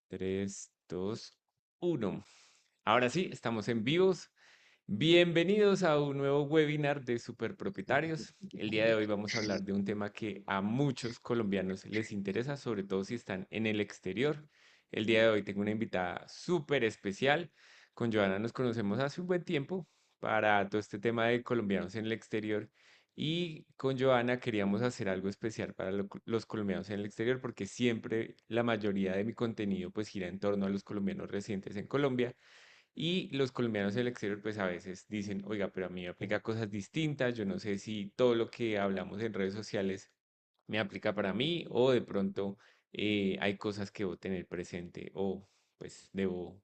3, 2, 1. Ahora sí, estamos en vivos. Bienvenidos a un nuevo webinar de Superpropietarios. El día de hoy vamos a hablar de un tema que a muchos colombianos les interesa, sobre todo si están en el exterior. El día de hoy tengo una invitada súper especial. Con Joana nos conocemos hace un buen tiempo para todo este tema de colombianos en el exterior. Y con Joana queríamos hacer algo especial para los colombianos en el exterior porque siempre la mayoría de mi contenido pues gira en torno a los colombianos residentes en Colombia. Y los colombianos del exterior, pues a veces dicen, oiga, pero a mí me aplica cosas distintas, yo no sé si todo lo que hablamos en redes sociales me aplica para mí o de pronto hay cosas que debo tener presente o pues debo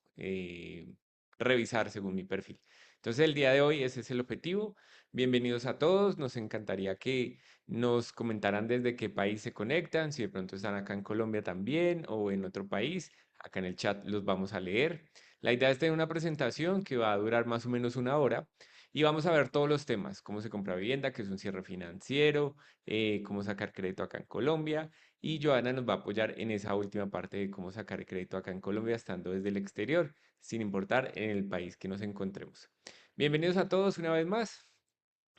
revisar según mi perfil. Entonces el día de hoy ese es el objetivo. Bienvenidos a todos, nos encantaría que nos comentaran desde qué país se conectan, si de pronto están acá en Colombia también o en otro país. Acá en el chat los vamos a leer. La idea es tener una presentación que va a durar más o menos una hora y vamos a ver todos los temas, cómo se compra vivienda, qué es un cierre financiero, cómo sacar crédito acá en Colombia. Y Joana nos va a apoyar en esa última parte de cómo sacar crédito acá en Colombia, estando desde el exterior, sin importar en el país que nos encontremos. Bienvenidos a todos una vez más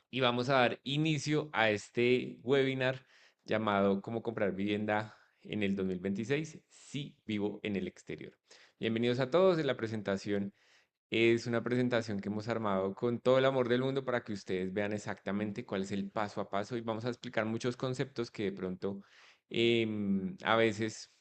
y vamos a dar inicio a este webinar llamado Cómo comprar vivienda en el 2026 si vivo en el exterior. Bienvenidos a todos. La presentación es una presentación que hemos armado con todo el amor del mundo para que ustedes vean exactamente cuál es el paso a paso y vamos a explicar muchos conceptos que de pronto a veces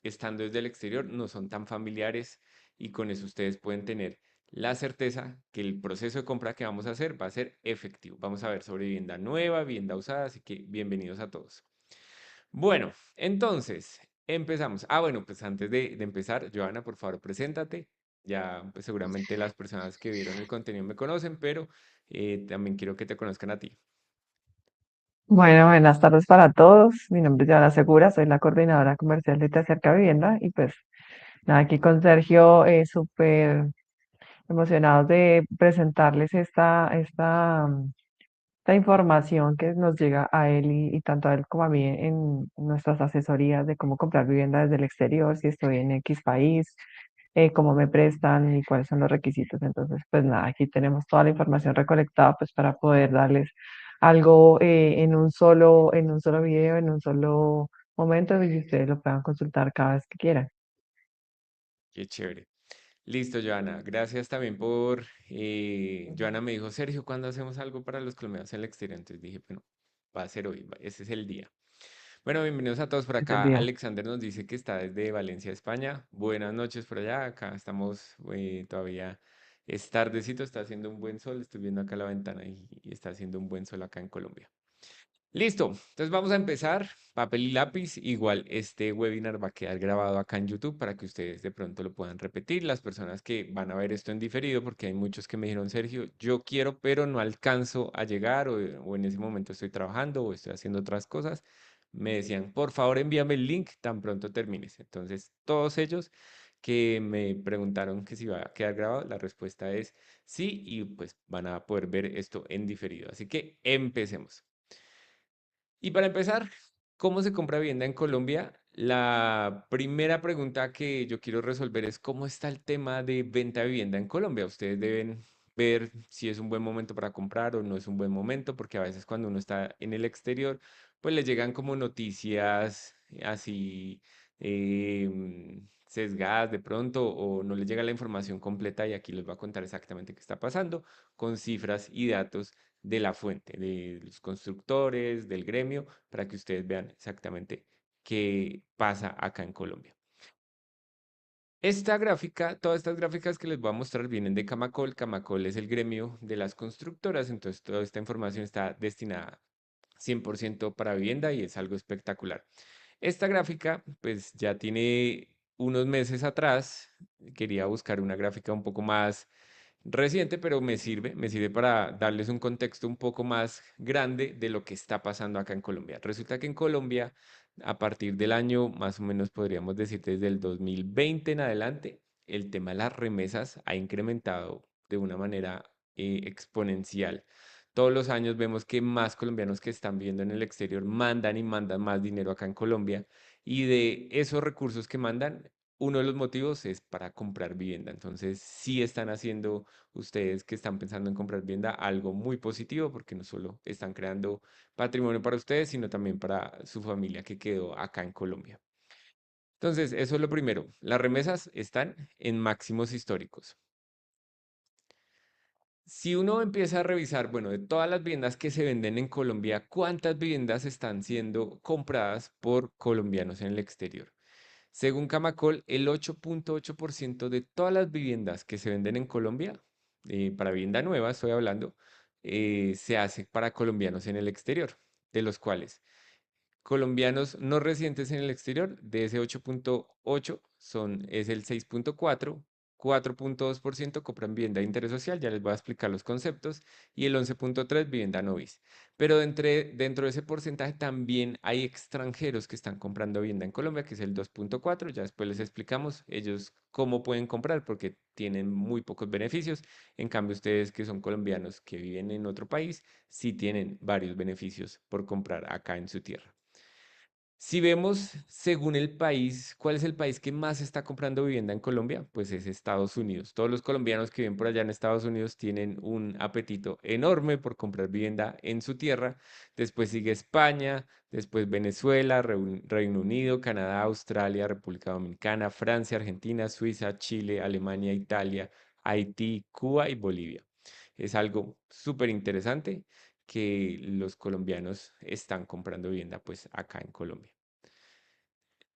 estando desde el exterior no son tan familiares y con eso ustedes pueden tener la certeza que el proceso de compra que vamos a hacer va a ser efectivo. Vamos a ver sobre vivienda nueva, vivienda usada, así que bienvenidos a todos. Bueno, entonces, empezamos. Bueno, pues antes de empezar, Joana, por favor, preséntate. Ya, pues seguramente las personas que vieron el contenido me conocen, pero también quiero que te conozcan a ti. Bueno, buenas tardes para todos. Mi nombre es Joana Segura, soy la coordinadora comercial de Te Acerca Vivienda y pues nada, aquí con Sergio, súper emocionados de presentarles esta información que nos llega a él y tanto a él como a mí en nuestras asesorías de cómo comprar vivienda desde el exterior, si estoy en X país, cómo me prestan y cuáles son los requisitos. Entonces, pues nada, aquí tenemos toda la información recolectada pues para poder darles algo en un solo video, en un solo momento y que ustedes lo puedan consultar cada vez que quieran. Qué chévere. Listo, Joana. Gracias también por... Joana me dijo, Sergio, ¿cuándo hacemos algo para los colombianos en el exterior? Entonces dije, bueno, va a ser hoy, ese es el día. Bueno, bienvenidos a todos por Es el acá. día. Alexander nos dice que está desde Valencia, España. Buenas noches por allá. Acá estamos todavía. Es tardecito, está haciendo un buen sol. Estoy viendo acá la ventana y está haciendo un buen sol acá en Colombia. Listo, entonces vamos a empezar. Papel y lápiz. Igual este webinar va a quedar grabado acá en YouTube para que ustedes de pronto lo puedan repetir. Las personas que van a ver esto en diferido, porque hay muchos que me dijeron, Sergio, yo quiero, pero no alcanzo a llegar o en ese momento estoy trabajando o estoy haciendo otras cosas. Me decían, por favor, envíame el link tan pronto termines. Entonces, todos ellos que me preguntaron que si va a quedar grabado, la respuesta es sí y pues van a poder ver esto en diferido. Así que empecemos. Y para empezar, ¿cómo se compra vivienda en Colombia? La primera pregunta que yo quiero resolver es cómo está el tema de venta de vivienda en Colombia. Ustedes deben ver si es un buen momento para comprar o no es un buen momento, porque a veces cuando uno está en el exterior, pues le llegan como noticias así sesgadas de pronto o no les llega la información completa y aquí les voy a contar exactamente qué está pasando con cifras y datos de la fuente, de los constructores, del gremio, para que ustedes vean exactamente qué pasa acá en Colombia. Esta gráfica, todas estas gráficas que les voy a mostrar vienen de Camacol. Camacol es el gremio de las constructoras, entonces toda esta información está destinada 100% para vivienda y es algo espectacular. Esta gráfica, pues ya tiene unos meses atrás, quería buscar una gráfica un poco más reciente, pero me sirve para darles un contexto un poco más grande de lo que está pasando acá en Colombia. Resulta que en Colombia, a partir del año, más o menos podríamos decir desde el 2020 en adelante, el tema de las remesas ha incrementado de una manera exponencial. Todos los años vemos que más colombianos que están viviendo en el exterior mandan y mandan más dinero acá en Colombia y de esos recursos que mandan, uno de los motivos es para comprar vivienda. Entonces, sí están haciendo ustedes que están pensando en comprar vivienda algo muy positivo porque no solo están creando patrimonio para ustedes, sino también para su familia que quedó acá en Colombia. Entonces, eso es lo primero. Las remesas están en máximos históricos. Si uno empieza a revisar, bueno, de todas las viviendas que se venden en Colombia, ¿cuántas viviendas están siendo compradas por colombianos en el exterior? Según Camacol, el 8.8% de todas las viviendas que se venden en Colombia, para vivienda nueva estoy hablando, se hace para colombianos en el exterior, de los cuales colombianos no residentes en el exterior, de ese 8.8 es el 6.4% compran vivienda de interés social, ya les voy a explicar los conceptos, y el 11.3 vivienda no bis. Pero dentro de ese porcentaje también hay extranjeros que están comprando vivienda en Colombia, que es el 2.4, ya después les explicamos ellos cómo pueden comprar porque tienen muy pocos beneficios. En cambio, ustedes que son colombianos que viven en otro país, sí tienen varios beneficios por comprar acá en su tierra. Si vemos según el país, ¿cuál es el país que más está comprando vivienda en Colombia? Pues es Estados Unidos. Todos los colombianos que viven por allá en Estados Unidos tienen un apetito enorme por comprar vivienda en su tierra. Después sigue España, después Venezuela, Reino Unido, Canadá, Australia, República Dominicana, Francia, Argentina, Suiza, Chile, Alemania, Italia, Haití, Cuba y Bolivia. Es algo súper interesante que los colombianos están comprando vivienda pues acá en Colombia.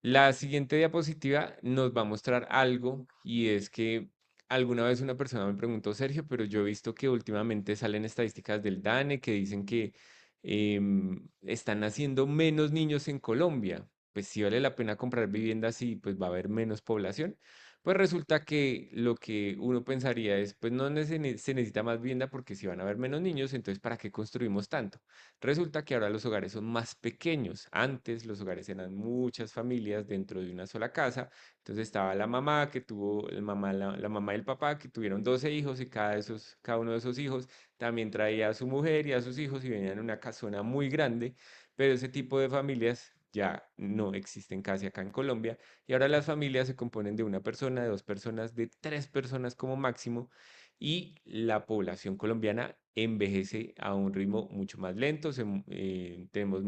La siguiente diapositiva nos va a mostrar algo y es que alguna vez una persona me preguntó, Sergio, pero yo he visto que últimamente salen estadísticas del DANE que dicen que están naciendo menos niños en Colombia. Pues si vale la pena comprar viviendas y pues va a haber menos población. Pues resulta que lo que uno pensaría es, pues no se necesita más vivienda porque si van a haber menos niños, entonces ¿para qué construimos tanto? Resulta que ahora los hogares son más pequeños. Antes los hogares eran muchas familias dentro de una sola casa. Entonces estaba la mamá que tuvo, la mamá y el papá que tuvieron 12 hijos y cada uno de esos hijos también traía a su mujer y a sus hijos y venían en una casona muy grande. Pero ese tipo de familias ya no existen casi acá en Colombia. Y ahora las familias se componen de una persona, de dos personas, de tres personas como máximo y la población colombiana envejece a un ritmo mucho más lento, tenemos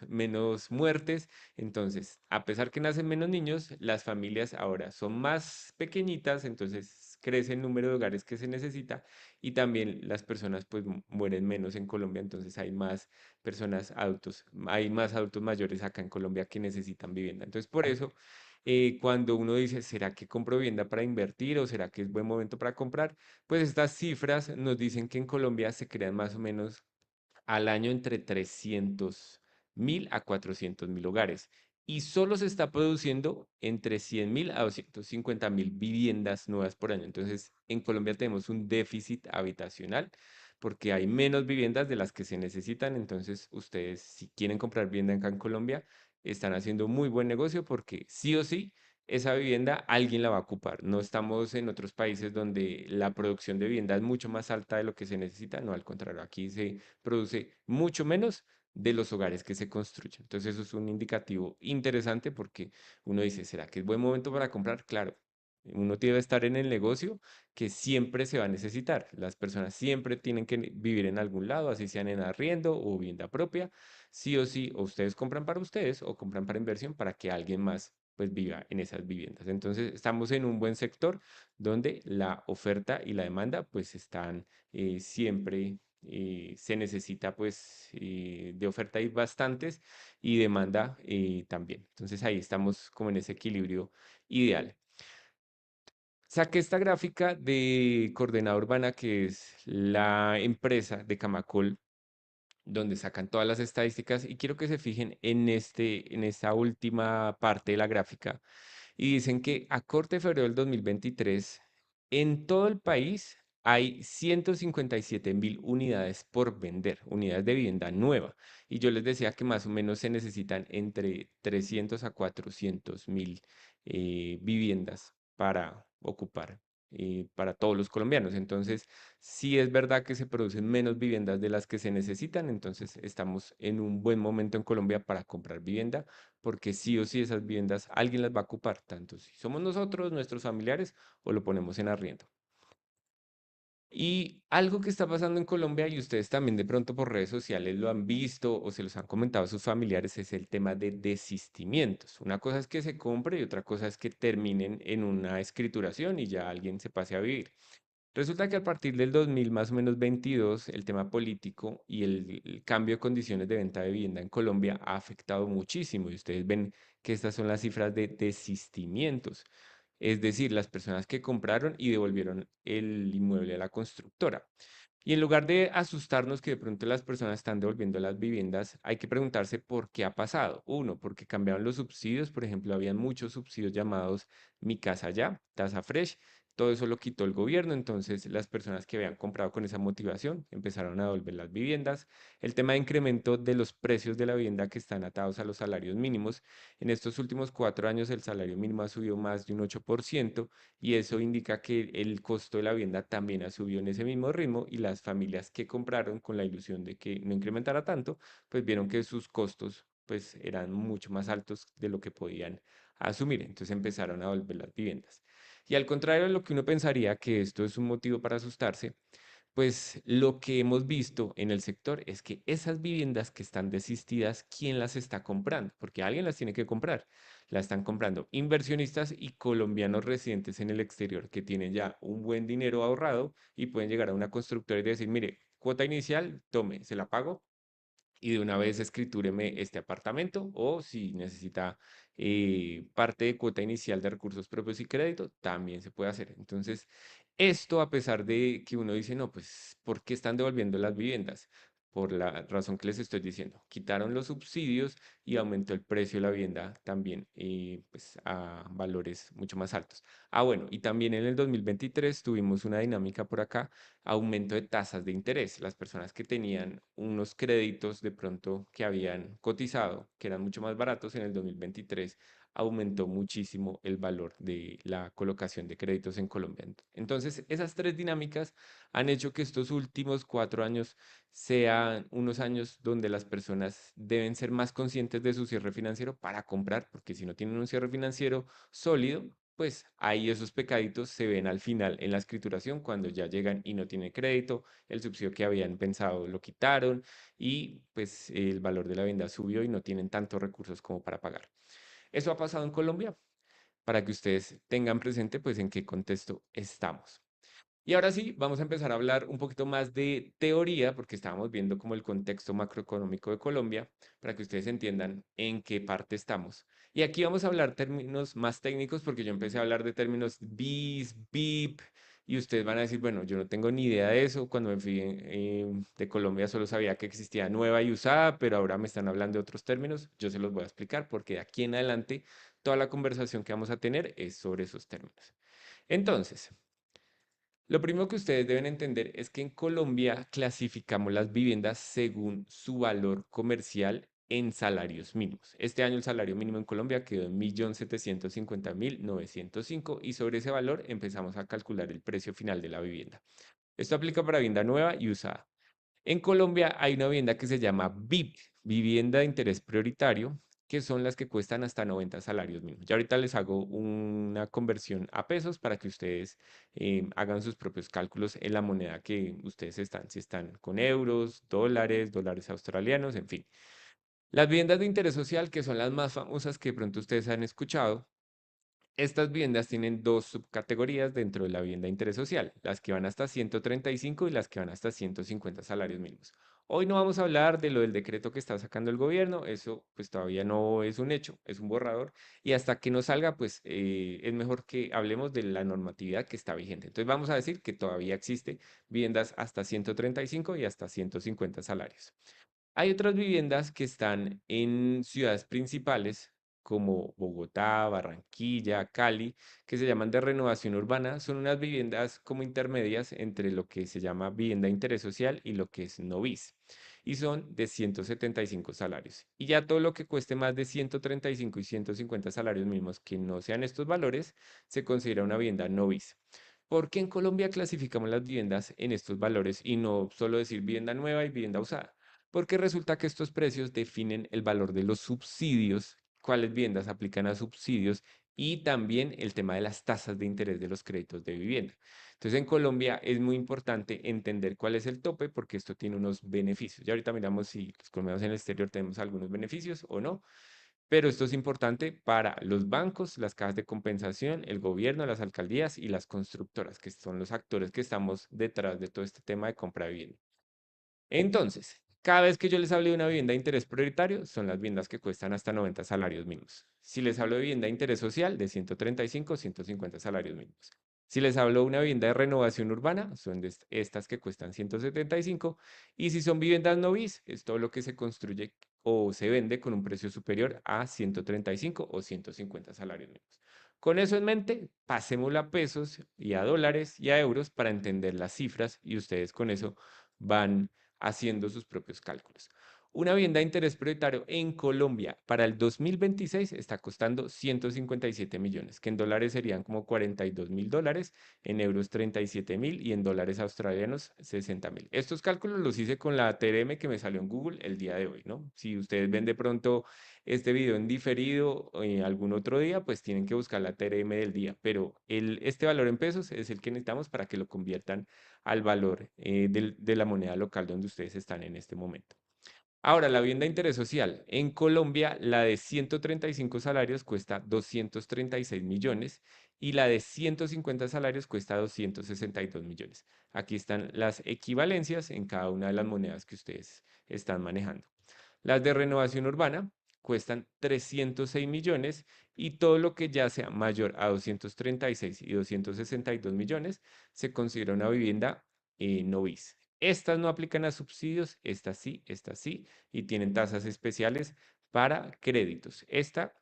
menos muertes, entonces, a pesar que nacen menos niños, las familias ahora son más pequeñitas, entonces crece el número de hogares que se necesita y también las personas pues mueren menos en Colombia, entonces hay más personas adultos, hay más adultos mayores acá en Colombia que necesitan vivienda. Entonces, por eso cuando uno dice, ¿será que compro vivienda para invertir o será que es buen momento para comprar? Pues estas cifras nos dicen que en Colombia se crean más o menos al año entre 300.000 a 400.000 hogares y solo se está produciendo entre 100.000 a 250.000 viviendas nuevas por año. Entonces, en Colombia tenemos un déficit habitacional porque hay menos viviendas de las que se necesitan. Entonces, ustedes, si quieren comprar vivienda acá en Colombia, están haciendo muy buen negocio porque sí o sí esa vivienda alguien la va a ocupar. No estamos en otros países donde la producción de vivienda es mucho más alta de lo que se necesita. No, al contrario, aquí se produce mucho menos de los hogares que se construyen. Entonces eso es un indicativo interesante porque uno dice, ¿será que es buen momento para comprar? Claro, uno debe estar en el negocio que siempre se va a necesitar. Las personas siempre tienen que vivir en algún lado, así sean en arriendo o vivienda propia. Sí o sí, o ustedes compran para ustedes o compran para inversión para que alguien más pues viva en esas viviendas. Entonces estamos en un buen sector donde la oferta y la demanda pues están siempre se necesita pues de oferta hay bastantes y demanda también. Entonces ahí estamos como en ese equilibrio ideal. Saqué esta gráfica de Coordenada Urbana, que es la empresa de Camacol, donde sacan todas las estadísticas y quiero que se fijen en esta última parte de la gráfica y dicen que a corte de febrero del 2023, en todo el país hay 157.000 unidades por vender, unidades de vivienda nueva. Y yo les decía que más o menos se necesitan entre 300 a 400.000 viviendas para ocupar. para todos los colombianos. Entonces, sí es verdad que se producen menos viviendas de las que se necesitan, entonces estamos en un buen momento en Colombia para comprar vivienda, porque sí o sí esas viviendas alguien las va a ocupar, tanto si somos nosotros, nuestros familiares, o lo ponemos en arriendo. Y algo que está pasando en Colombia, y ustedes también de pronto por redes sociales lo han visto o se los han comentado a sus familiares, es el tema de desistimientos. Una cosa es que se compre y otra cosa es que terminen en una escrituración y ya alguien se pase a vivir. Resulta que a partir del 2000 más o menos 22, el tema político y el cambio de condiciones de venta de vivienda en Colombia ha afectado muchísimo. Y ustedes ven que estas son las cifras de desistimientos, es decir, las personas que compraron y devolvieron el inmueble a la constructora. Y en lugar de asustarnos que de pronto las personas están devolviendo las viviendas, hay que preguntarse por qué ha pasado. Uno, porque cambiaron los subsidios, por ejemplo, habían muchos subsidios llamados Mi Casa Ya, Tasa Fresh, todo eso lo quitó el gobierno, entonces las personas que habían comprado con esa motivación empezaron a devolver las viviendas. El tema de incremento de los precios de la vivienda que están atados a los salarios mínimos. En estos últimos 4 años el salario mínimo ha subido más de un 8% y eso indica que el costo de la vivienda también ha subido en ese mismo ritmo y las familias que compraron con la ilusión de que no incrementara tanto, pues vieron que sus costos pues eran mucho más altos de lo que podían asumir, entonces empezaron a devolver las viviendas. Y al contrario de lo que uno pensaría que esto es un motivo para asustarse, pues lo que hemos visto en el sector es que esas viviendas que están desistidas, ¿quién las está comprando? Porque alguien las tiene que comprar. La están comprando inversionistas y colombianos residentes en el exterior que tienen ya un buen dinero ahorrado y pueden llegar a una constructora y decir, mire, cuota inicial, tome, se la pago y de una vez escritúreme este apartamento o si necesita parte de cuota inicial de recursos propios y crédito, también se puede hacer. Entonces, esto a pesar de que uno dice, no, pues, ¿por qué están devolviendo las viviendas? Por la razón que les estoy diciendo. Quitaron los subsidios y aumentó el precio de la vivienda también, pues, a valores mucho más altos. Ah, bueno, y también en el 2023 tuvimos una dinámica por acá, aumento de tasas de interés. Las personas que tenían unos créditos de pronto que habían cotizado, que eran mucho más baratos en el 2023, aumentó muchísimo el valor de la colocación de créditos en Colombia. Entonces, esas tres dinámicas han hecho que estos últimos 4 años sean unos años donde las personas deben ser más conscientes de su cierre financiero para comprar, porque si no tienen un cierre financiero sólido, pues ahí esos pecaditos se ven al final en la escrituración cuando ya llegan y no tienen crédito, el subsidio que habían pensado lo quitaron y pues el valor de la vivienda subió y no tienen tantos recursos como para pagar. Eso ha pasado en Colombia para que ustedes tengan presente pues en qué contexto estamos. Y ahora sí, vamos a empezar a hablar un poquito más de teoría, porque estábamos viendo como el contexto macroeconómico de Colombia, para que ustedes entiendan en qué parte estamos. Y aquí vamos a hablar términos más técnicos, porque yo empecé a hablar de términos BIS, BIP, y ustedes van a decir, bueno, yo no tengo ni idea de eso. Cuando me fui de Colombia solo sabía que existía nueva y usada, pero ahora me están hablando de otros términos. Yo se los voy a explicar, porque de aquí en adelante toda la conversación que vamos a tener es sobre esos términos. Entonces, lo primero que ustedes deben entender es que en Colombia clasificamos las viviendas según su valor comercial en salarios mínimos. Este año el salario mínimo en Colombia quedó en 1.750.905 y sobre ese valor empezamos a calcular el precio final de la vivienda. Esto aplica para vivienda nueva y usada. En Colombia hay una vivienda que se llama VIP, vivienda de interés prioritario, que son las que cuestan hasta 90 salarios mínimos. Ya ahorita les hago una conversión a pesos para que ustedes hagan sus propios cálculos en la moneda que ustedes están, si están con euros, dólares, dólares australianos, en fin. Las viviendas de interés social, que son las más famosas que de pronto ustedes han escuchado, estas viviendas tienen dos subcategorías dentro de la vivienda de interés social, las que van hasta 135 y las que van hasta 150 salarios mínimos. Hoy no vamos a hablar de lo del decreto que está sacando el gobierno, eso pues todavía no es un hecho, es un borrador y hasta que no salga pues es mejor que hablemos de la normatividad que está vigente. Entonces vamos a decir que todavía existe viviendas hasta 135 y hasta 150 salarios. Hay otras viviendas que están en ciudades principales como Bogotá, Barranquilla, Cali, que se llaman de renovación urbana. Son unas viviendas como intermedias entre lo que se llama vivienda de interés social y lo que es novis. Y son de 175 salarios. Y ya todo lo que cueste más de 135 y 150 salarios mínimos que no sean estos valores, se considera una vivienda novis. ¿Por qué en Colombia clasificamos las viviendas en estos valores y no solo decir vivienda nueva y vivienda usada? Porque resulta que estos precios definen el valor de los subsidios, cuáles viviendas aplican a subsidios y también el tema de las tasas de interés de los créditos de vivienda. Entonces en Colombia es muy importante entender cuál es el tope porque esto tiene unos beneficios. Ya ahorita miramos si los colombianos en el exterior tenemos algunos beneficios o no, pero esto es importante para los bancos, las cajas de compensación, el gobierno, las alcaldías y las constructoras, que son los actores que estamos detrás de todo este tema de compra de vivienda. Entonces, cada vez que yo les hable de una vivienda de interés prioritario, son las viviendas que cuestan hasta 90 salarios mínimos. Si les hablo de vivienda de interés social, de 135, 150 salarios mínimos. Si les hablo de una vivienda de renovación urbana, son de estas que cuestan 175. Y si son viviendas no bis, es todo lo que se construye o se vende con un precio superior a 135 o 150 salarios mínimos. Con eso en mente, pasémoslo a pesos y a dólares y a euros para entender las cifras y ustedes con eso van haciendo sus propios cálculos. Una vivienda de interés prioritario en Colombia para el 2026 está costando 157 millones, que en dólares serían como 42.000 dólares, en euros 37.000 y en dólares australianos 60.000. Estos cálculos los hice con la TRM que me salió en Google el día de hoy, ¿no? Si ustedes ven de pronto este video en diferido o en algún otro día, pues tienen que buscar la TRM del día, pero este valor en pesos es el que necesitamos para que lo conviertan al valor de la moneda local donde ustedes están en este momento. Ahora, la vivienda de interés social. En Colombia, la de 135 salarios cuesta 236 millones y la de 150 salarios cuesta 262 millones. Aquí están las equivalencias en cada una de las monedas que ustedes están manejando. Las de renovación urbana cuestan 306 millones y todo lo que ya sea mayor a 236 y 262 millones se considera una vivienda no bis. Estas no aplican a subsidios, estas sí, y tienen tasas especiales para créditos. Esta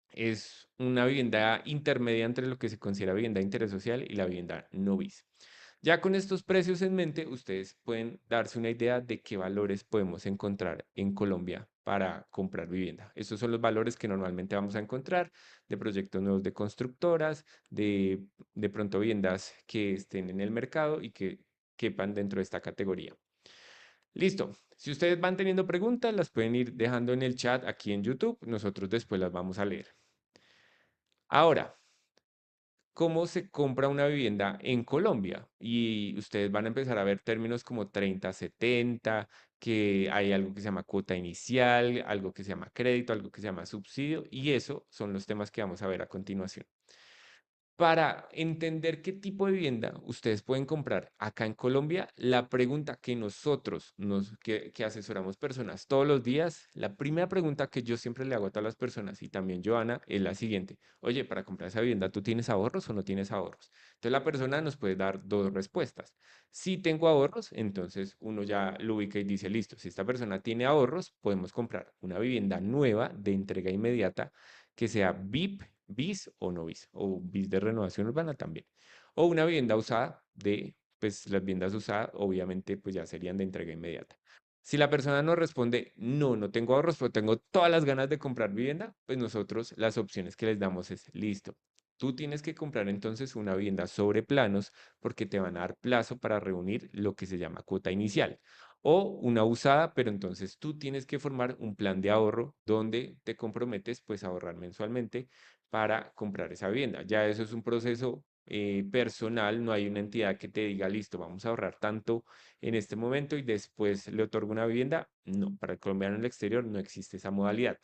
es una vivienda intermedia entre lo que se considera vivienda de interés social y la vivienda no bis. Ya con estos precios en mente, ustedes pueden darse una idea de qué valores podemos encontrar en Colombia para comprar vivienda. Estos son los valores que normalmente vamos a encontrar de proyectos nuevos de constructoras, de pronto viviendas que estén en el mercado y que quepan dentro de esta categoría. Listo. Si ustedes van teniendo preguntas, las pueden ir dejando en el chat aquí en YouTube. Nosotros después las vamos a leer. Ahora, ¿cómo se compra una vivienda en Colombia? Y ustedes van a empezar a ver términos como 30-70, que hay algo que se llama cuota inicial, algo que se llama crédito, algo que se llama subsidio, y eso son los temas que vamos a ver a continuación. Para entender qué tipo de vivienda ustedes pueden comprar acá en Colombia, la pregunta que nosotros que asesoramos personas todos los días, la primera pregunta que yo siempre le hago a todas las personas y también Joana es la siguiente. Oye, para comprar esa vivienda, ¿tú tienes ahorros o no tienes ahorros? Entonces la persona nos puede dar dos respuestas. Si tengo ahorros, entonces uno ya lo ubica y dice, listo, si esta persona tiene ahorros, podemos comprar una vivienda nueva de entrega inmediata que sea VIP, bis o no bis, o bis de renovación urbana también. O una vivienda usada pues las viviendas usadas obviamente pues ya serían de entrega inmediata. Si la persona nos responde, no, no tengo ahorros, pero tengo todas las ganas de comprar vivienda, pues nosotros las opciones que les damos es, listo. Tú tienes que comprar entonces una vivienda sobre planos porque te van a dar plazo para reunir lo que se llama cuota inicial o una usada, pero entonces tú tienes que formar un plan de ahorro donde te comprometes pues a ahorrar mensualmente para comprar esa vivienda. Ya eso es un proceso personal, no hay una entidad que te diga, listo, vamos a ahorrar tanto en este momento y después le otorgo una vivienda. No, para el colombiano en el exterior no existe esa modalidad.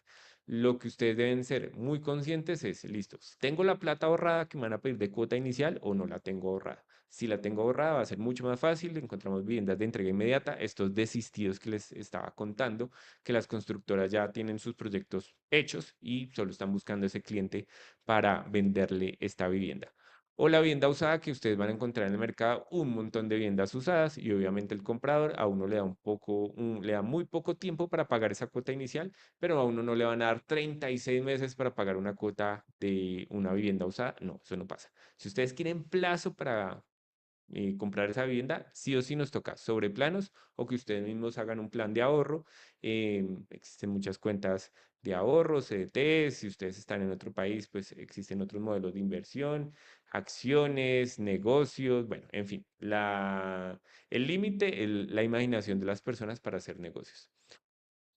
Lo que ustedes deben ser muy conscientes es, listo, ¿tengo la plata ahorrada que me van a pedir de cuota inicial o no la tengo ahorrada? Si la tengo ahorrada, va a ser mucho más fácil. Encontramos viviendas de entrega inmediata, estos desistidos que les estaba contando, que las constructoras ya tienen sus proyectos hechos y solo están buscando ese cliente para venderle esta vivienda. O la vivienda usada que ustedes van a encontrar en el mercado, un montón de viviendas usadas y obviamente el comprador a uno le da le da muy poco tiempo para pagar esa cuota inicial, pero a uno no le van a dar 36 meses para pagar una cuota de una vivienda usada. No, eso no pasa. Si ustedes quieren plazo para comprar esa vivienda, sí o sí nos toca sobre planos o que ustedes mismos hagan un plan de ahorro. Existen muchas cuentas de ahorros, CDTs. Si ustedes están en otro país, pues existen otros modelos de inversión, acciones, negocios, bueno, en fin, el límite, la imaginación de las personas para hacer negocios.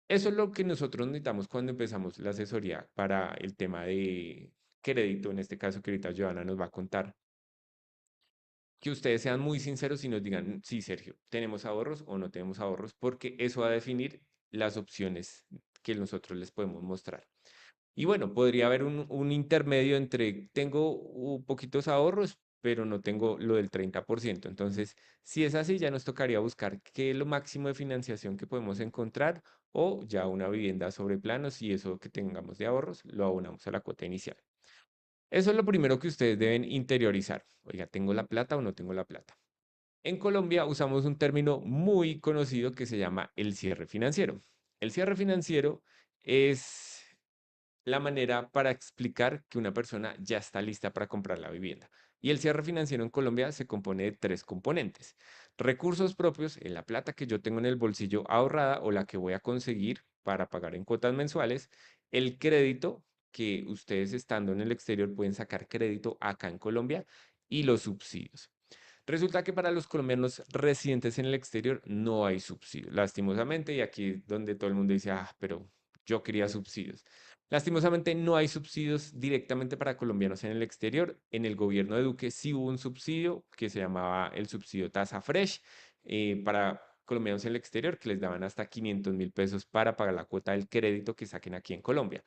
Eso es lo que nosotros necesitamos cuando empezamos la asesoría para el tema de crédito, en este caso que ahorita Joana nos va a contar. Que ustedes sean muy sinceros y nos digan, sí, Sergio, ¿tenemos ahorros o no tenemos ahorros? Porque eso va a definir las opciones que nosotros les podemos mostrar. Y bueno, podría haber un intermedio entre tengo poquitos ahorros, pero no tengo lo del 30%. Entonces, si es así, ya nos tocaría buscar qué es lo máximo de financiación que podemos encontrar o ya una vivienda sobre planos y eso que tengamos de ahorros lo abonamos a la cuota inicial. Eso es lo primero que ustedes deben interiorizar. Oiga, ¿tengo la plata o no tengo la plata? En Colombia usamos un término muy conocido que se llama el cierre financiero. El cierre financiero es la manera para explicar que una persona ya está lista para comprar la vivienda. Y el cierre financiero en Colombia se compone de tres componentes. Recursos propios, en la plata que yo tengo en el bolsillo ahorrada o la que voy a conseguir para pagar en cuotas mensuales. El crédito, que ustedes estando en el exterior pueden sacar crédito acá en Colombia. Y los subsidios. Resulta que para los colombianos residentes en el exterior no hay subsidios, lastimosamente, y aquí es donde todo el mundo dice, ah, pero yo quería subsidios. Lastimosamente no hay subsidios directamente para colombianos en el exterior. En el gobierno de Duque sí hubo un subsidio que se llamaba el subsidio Tasa Fresh para colombianos en el exterior que les daban hasta 500.000 pesos para pagar la cuota del crédito que saquen aquí en Colombia.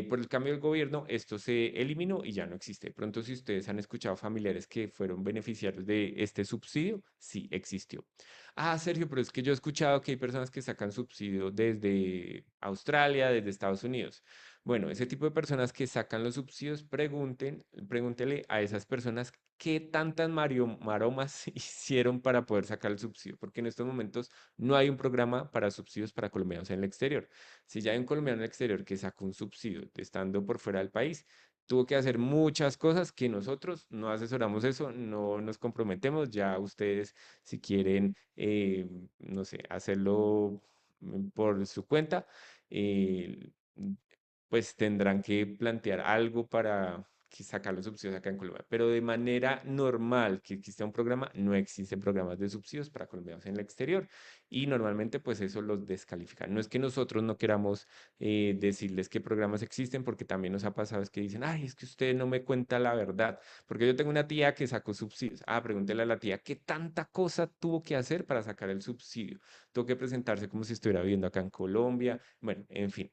Por el cambio del gobierno, esto se eliminó y ya no existe. De pronto, si ustedes han escuchado familiares que fueron beneficiarios de este subsidio, sí existió. Ah, Sergio, pero es que yo he escuchado que hay personas que sacan subsidio desde Australia, desde Estados Unidos. Bueno, ese tipo de personas que sacan los subsidios, pregúntele a esas personas qué tantas maromas hicieron para poder sacar el subsidio, porque en estos momentos no hay un programa para subsidios para colombianos en el exterior. Si ya hay un colombiano en el exterior que sacó un subsidio estando por fuera del país, tuvo que hacer muchas cosas que nosotros no asesoramos eso, no nos comprometemos. Ya ustedes, si quieren, no sé, hacerlo por su cuenta, eh, pues tendrán que plantear algo para sacar los subsidios acá en Colombia. Pero de manera normal que exista un programa, no existen programas de subsidios para colombianos en el exterior y normalmente pues eso los descalifica. No es que nosotros no queramos decirles qué programas existen, porque también nos ha pasado es que dicen, ay, es que usted no me cuenta la verdad, porque yo tengo una tía que sacó subsidios. Ah, pregúntele a la tía, ¿qué tanta cosa tuvo que hacer para sacar el subsidio? Tuvo que presentarse como si estuviera viviendo acá en Colombia, bueno, en fin.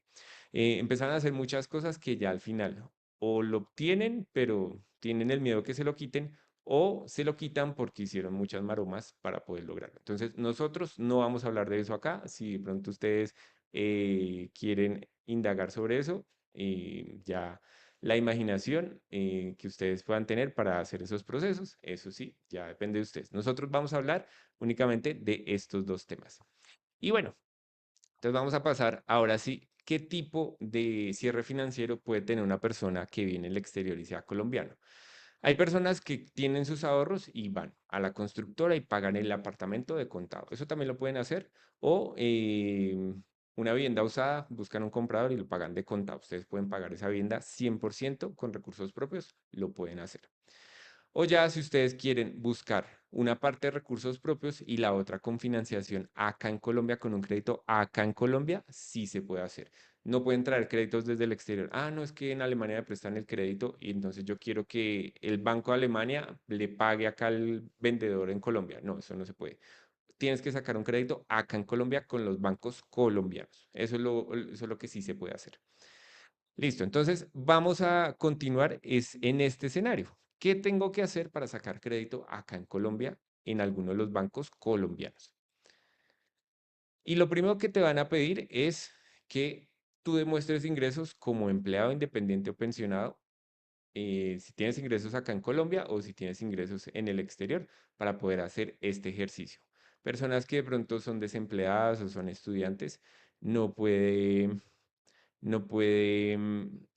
Empezaron a hacer muchas cosas que ya al final o lo obtienen, pero tienen el miedo que se lo quiten, o se lo quitan porque hicieron muchas maromas para poder lograrlo. Entonces, nosotros no vamos a hablar de eso acá. Si de pronto ustedes quieren indagar sobre eso, ya la imaginación que ustedes puedan tener para hacer esos procesos, eso sí, ya depende de ustedes. Nosotros vamos a hablar únicamente de estos dos temas. Y bueno, entonces vamos a pasar ahora sí, ¿qué tipo de cierre financiero puede tener una persona que viene del exterior y sea colombiano? Hay personas que tienen sus ahorros y van a la constructora y pagan el apartamento de contado. Eso también lo pueden hacer. O una vivienda usada, buscan un comprador y lo pagan de contado. Ustedes pueden pagar esa vivienda 100% con recursos propios, lo pueden hacer. O ya si ustedes quieren buscar una parte de recursos propios y la otra con financiación acá en Colombia, con un crédito acá en Colombia, sí se puede hacer. No pueden traer créditos desde el exterior. Ah, no, es que en Alemania me prestan el crédito y entonces yo quiero que el Banco de Alemania le pague acá al vendedor en Colombia. No, eso no se puede. Tienes que sacar un crédito acá en Colombia con los bancos colombianos. Eso es lo que sí se puede hacer. Listo, entonces vamos a continuar es en este escenario. ¿Qué tengo que hacer para sacar crédito acá en Colombia en alguno de los bancos colombianos? Y lo primero que te van a pedir es que tú demuestres ingresos como empleado independiente o pensionado, si tienes ingresos acá en Colombia o si tienes ingresos en el exterior para poder hacer este ejercicio. Personas que de pronto son desempleadas o son estudiantes, no pueden, no pueden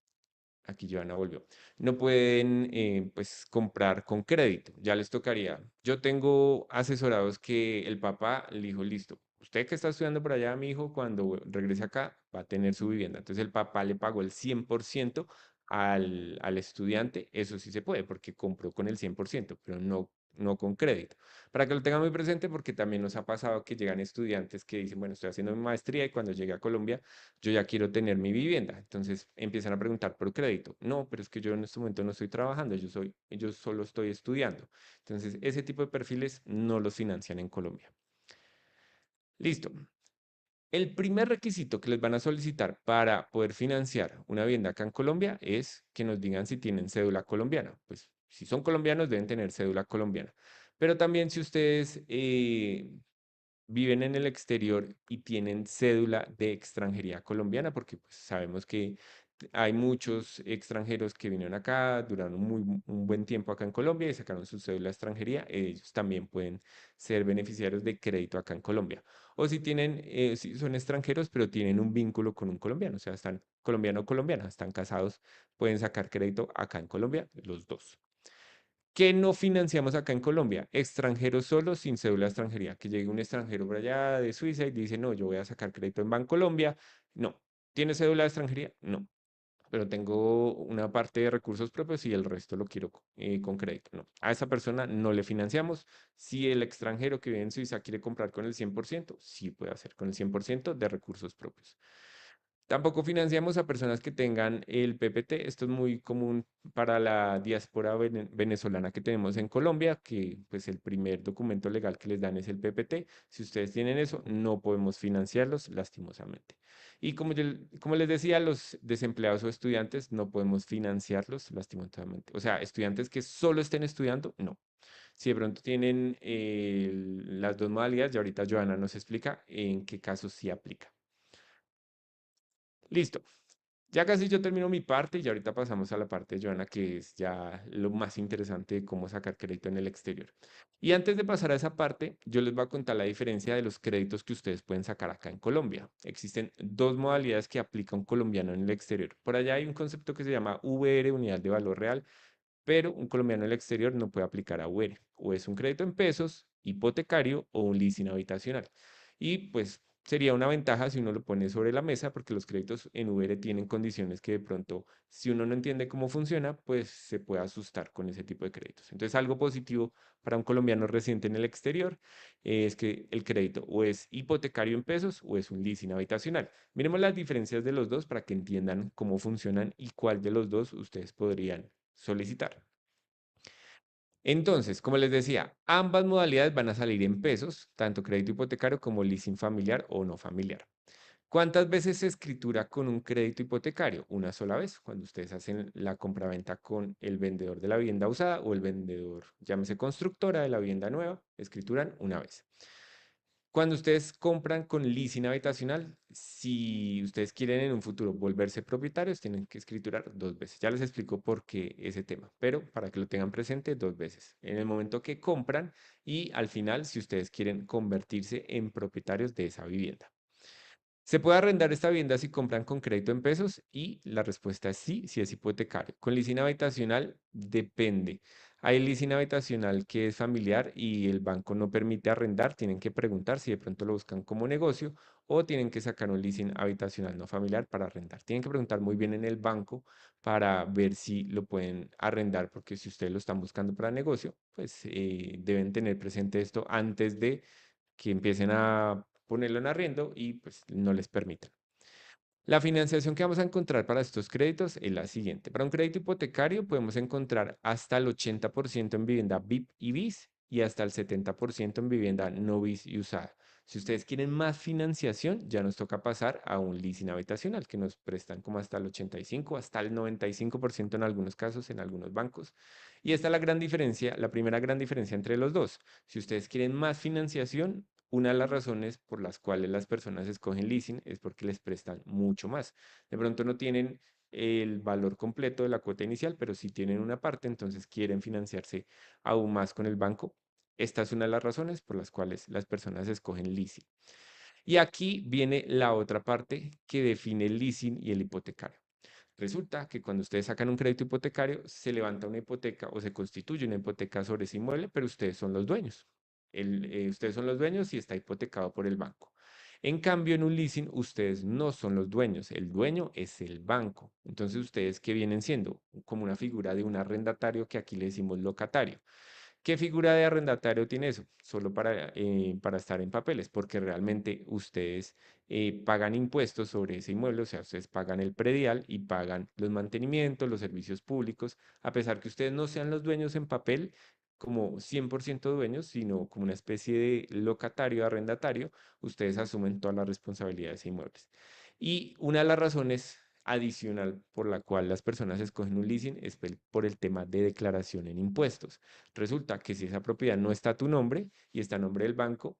aquí Joana volvió. No pueden, pues, comprar con crédito. Ya les tocaría. Yo tengo asesorados que el papá le dijo, listo, usted que está estudiando por allá, mi hijo, cuando regrese acá, va a tener su vivienda. Entonces el papá le pagó el 100% al estudiante. Eso sí se puede porque compró con el 100%, pero no con crédito. Para que lo tengan muy presente, porque también nos ha pasado que llegan estudiantes que dicen, bueno, estoy haciendo mi maestría y cuando llegue a Colombia, yo ya quiero tener mi vivienda. Entonces empiezan a preguntar por crédito. No, pero es que yo en este momento no estoy trabajando, yo solo estoy estudiando. Entonces, ese tipo de perfiles no los financian en Colombia. Listo. El primer requisito que les van a solicitar para poder financiar una vivienda acá en Colombia es que nos digan si tienen cédula colombiana. Pues si son colombianos deben tener cédula colombiana. Pero también si ustedes viven en el exterior y tienen cédula de extranjería colombiana, porque pues, sabemos que hay muchos extranjeros que vinieron acá, duraron un buen tiempo acá en Colombia y sacaron su cédula de extranjería, ellos también pueden ser beneficiarios de crédito acá en Colombia. O si tienen, si son extranjeros, pero tienen un vínculo con un colombiano, o sea, están colombiano o colombiana, están casados, pueden sacar crédito acá en Colombia, los dos. ¿Qué no financiamos acá en Colombia? Extranjeros solo sin cédula de extranjería. Que llegue un extranjero por allá de Suiza y dice, no, yo voy a sacar crédito en Bancolombia. No. ¿Tiene cédula de extranjería? No. Pero tengo una parte de recursos propios y el resto lo quiero con crédito. No. A esa persona no le financiamos. Si el extranjero que vive en Suiza quiere comprar con el 100%, sí puede hacer con el 100% de recursos propios. Tampoco financiamos a personas que tengan el PPT. Esto es muy común para la diáspora venezolana que tenemos en Colombia, que pues el primer documento legal que les dan es el PPT. Si ustedes tienen eso, no podemos financiarlos, lastimosamente. Y como les decía, los desempleados o estudiantes no podemos financiarlos, lastimosamente. O sea, estudiantes que solo estén estudiando, no. Si de pronto tienen las dos modalidades, y ahorita Joana nos explica en qué casos sí aplica. Listo. Ya casi yo termino mi parte y ahorita pasamos a la parte de Joana, que es ya lo más interesante de cómo sacar crédito en el exterior. Y antes de pasar a esa parte, yo les voy a contar la diferencia de los créditos que ustedes pueden sacar acá en Colombia. Existen dos modalidades que aplica un colombiano en el exterior. Por allá hay un concepto que se llama VR, unidad de valor real, pero un colombiano en el exterior no puede aplicar a UR. O es un crédito en pesos, hipotecario o un leasing habitacional. Y pues sería una ventaja si uno lo pone sobre la mesa porque los créditos en VR tienen condiciones que de pronto, si uno no entiende cómo funciona, pues se puede asustar con ese tipo de créditos. Entonces, algo positivo para un colombiano residente en el exterior es que el crédito o es hipotecario en pesos o es un leasing habitacional. Miremos las diferencias de los dos para que entiendan cómo funcionan y cuál de los dos ustedes podrían solicitar. Entonces, como les decía, ambas modalidades van a salir en pesos, tanto crédito hipotecario como leasing familiar o no familiar. ¿Cuántas veces se escritura con un crédito hipotecario? Una sola vez, cuando ustedes hacen la compraventa con el vendedor de la vivienda usada o el vendedor, llámese constructora de la vivienda nueva, escrituran una vez. Cuando ustedes compran con leasing habitacional, si ustedes quieren en un futuro volverse propietarios, tienen que escriturar dos veces. Ya les explico por qué ese tema, pero para que lo tengan presente, dos veces. En el momento que compran y al final, si ustedes quieren convertirse en propietarios de esa vivienda. ¿Se puede arrendar esta vivienda si compran con crédito en pesos? Y la respuesta es sí, si es hipotecario. Con leasing habitacional depende. Hay leasing habitacional que es familiar y el banco no permite arrendar. Tienen que preguntar si de pronto lo buscan como negocio o tienen que sacar un leasing habitacional no familiar para arrendar. Tienen que preguntar muy bien en el banco para ver si lo pueden arrendar, porque si ustedes lo están buscando para negocio, pues deben tener presente esto antes de que empiecen a ponerlo en arriendo y pues no les permitan. La financiación que vamos a encontrar para estos créditos es la siguiente. Para un crédito hipotecario podemos encontrar hasta el 80% en vivienda VIP y BIS y hasta el 70% en vivienda no BIS y usada. Si ustedes quieren más financiación, ya nos toca pasar a un leasing habitacional que nos prestan como hasta el 85, hasta el 95% en algunos casos, en algunos bancos. Y esta es la gran diferencia, la primera gran diferencia entre los dos. Si ustedes quieren más financiación, una de las razones por las cuales las personas escogen leasing es porque les prestan mucho más. De pronto no tienen el valor completo de la cuota inicial, pero sí tienen una parte, entonces quieren financiarse aún más con el banco. Esta es una de las razones por las cuales las personas escogen leasing. Y aquí viene la otra parte que define el leasing y el hipotecario. Resulta que cuando ustedes sacan un crédito hipotecario, se levanta una hipoteca o se constituye una hipoteca sobre ese inmueble, pero ustedes son los dueños. Ustedes son los dueños y está hipotecado por el banco. En cambio, en un leasing, ustedes no son los dueños, el dueño es el banco. Entonces, ustedes que vienen siendo como una figura de un arrendatario que aquí le decimos locatario. ¿Qué figura de arrendatario tiene eso? Solo para estar en papeles, porque realmente ustedes pagan impuestos sobre ese inmueble, o sea, ustedes pagan el predial y pagan los mantenimientos, los servicios públicos, a pesar que ustedes no sean los dueños en papel, como 100% dueños, sino como una especie de locatario, arrendatario, ustedes asumen toda la responsabilidad de ese inmueble. Y una de las razones adicional por la cual las personas escogen un leasing es por el tema de declaración en impuestos. Resulta que si esa propiedad no está a tu nombre y está a nombre del banco,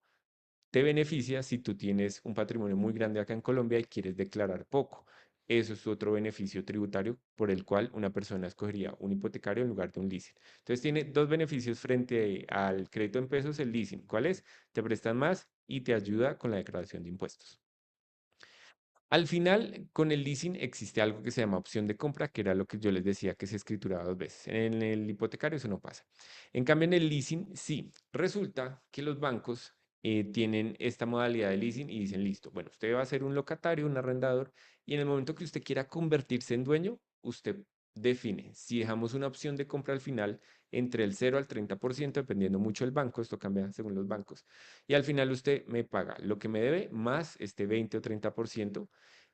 te beneficia si tú tienes un patrimonio muy grande acá en Colombia y quieres declarar poco. Eso es otro beneficio tributario por el cual una persona escogería un hipotecario en lugar de un leasing. Entonces tiene dos beneficios frente al crédito en pesos, el leasing. ¿Cuál es? Te prestan más y te ayuda con la declaración de impuestos. Al final, con el leasing existe algo que se llama opción de compra, que era lo que yo les decía que se escrituraba dos veces. En el hipotecario eso no pasa. En cambio, en el leasing sí. Resulta que los bancos tienen esta modalidad de leasing y dicen, listo, bueno, usted va a ser un locatario, un arrendador, y en el momento que usted quiera convertirse en dueño, usted define. Si dejamos una opción de compra al final entre el 0 al 30%, dependiendo mucho del banco, esto cambia según los bancos, y al final usted me paga lo que me debe más este 20 o 30%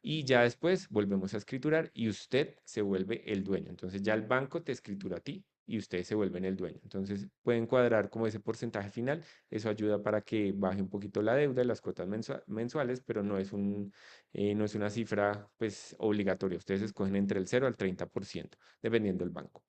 y ya después volvemos a escriturar y usted se vuelve el dueño. Entonces ya el banco te escritura a ti y ustedes se vuelven el dueño. Entonces pueden cuadrar como ese porcentaje final. Eso ayuda para que baje un poquito la deuda y las cuotas mensuales, pero no es una cifra pues obligatoria. Ustedes escogen entre el 0 al 30%, dependiendo del banco.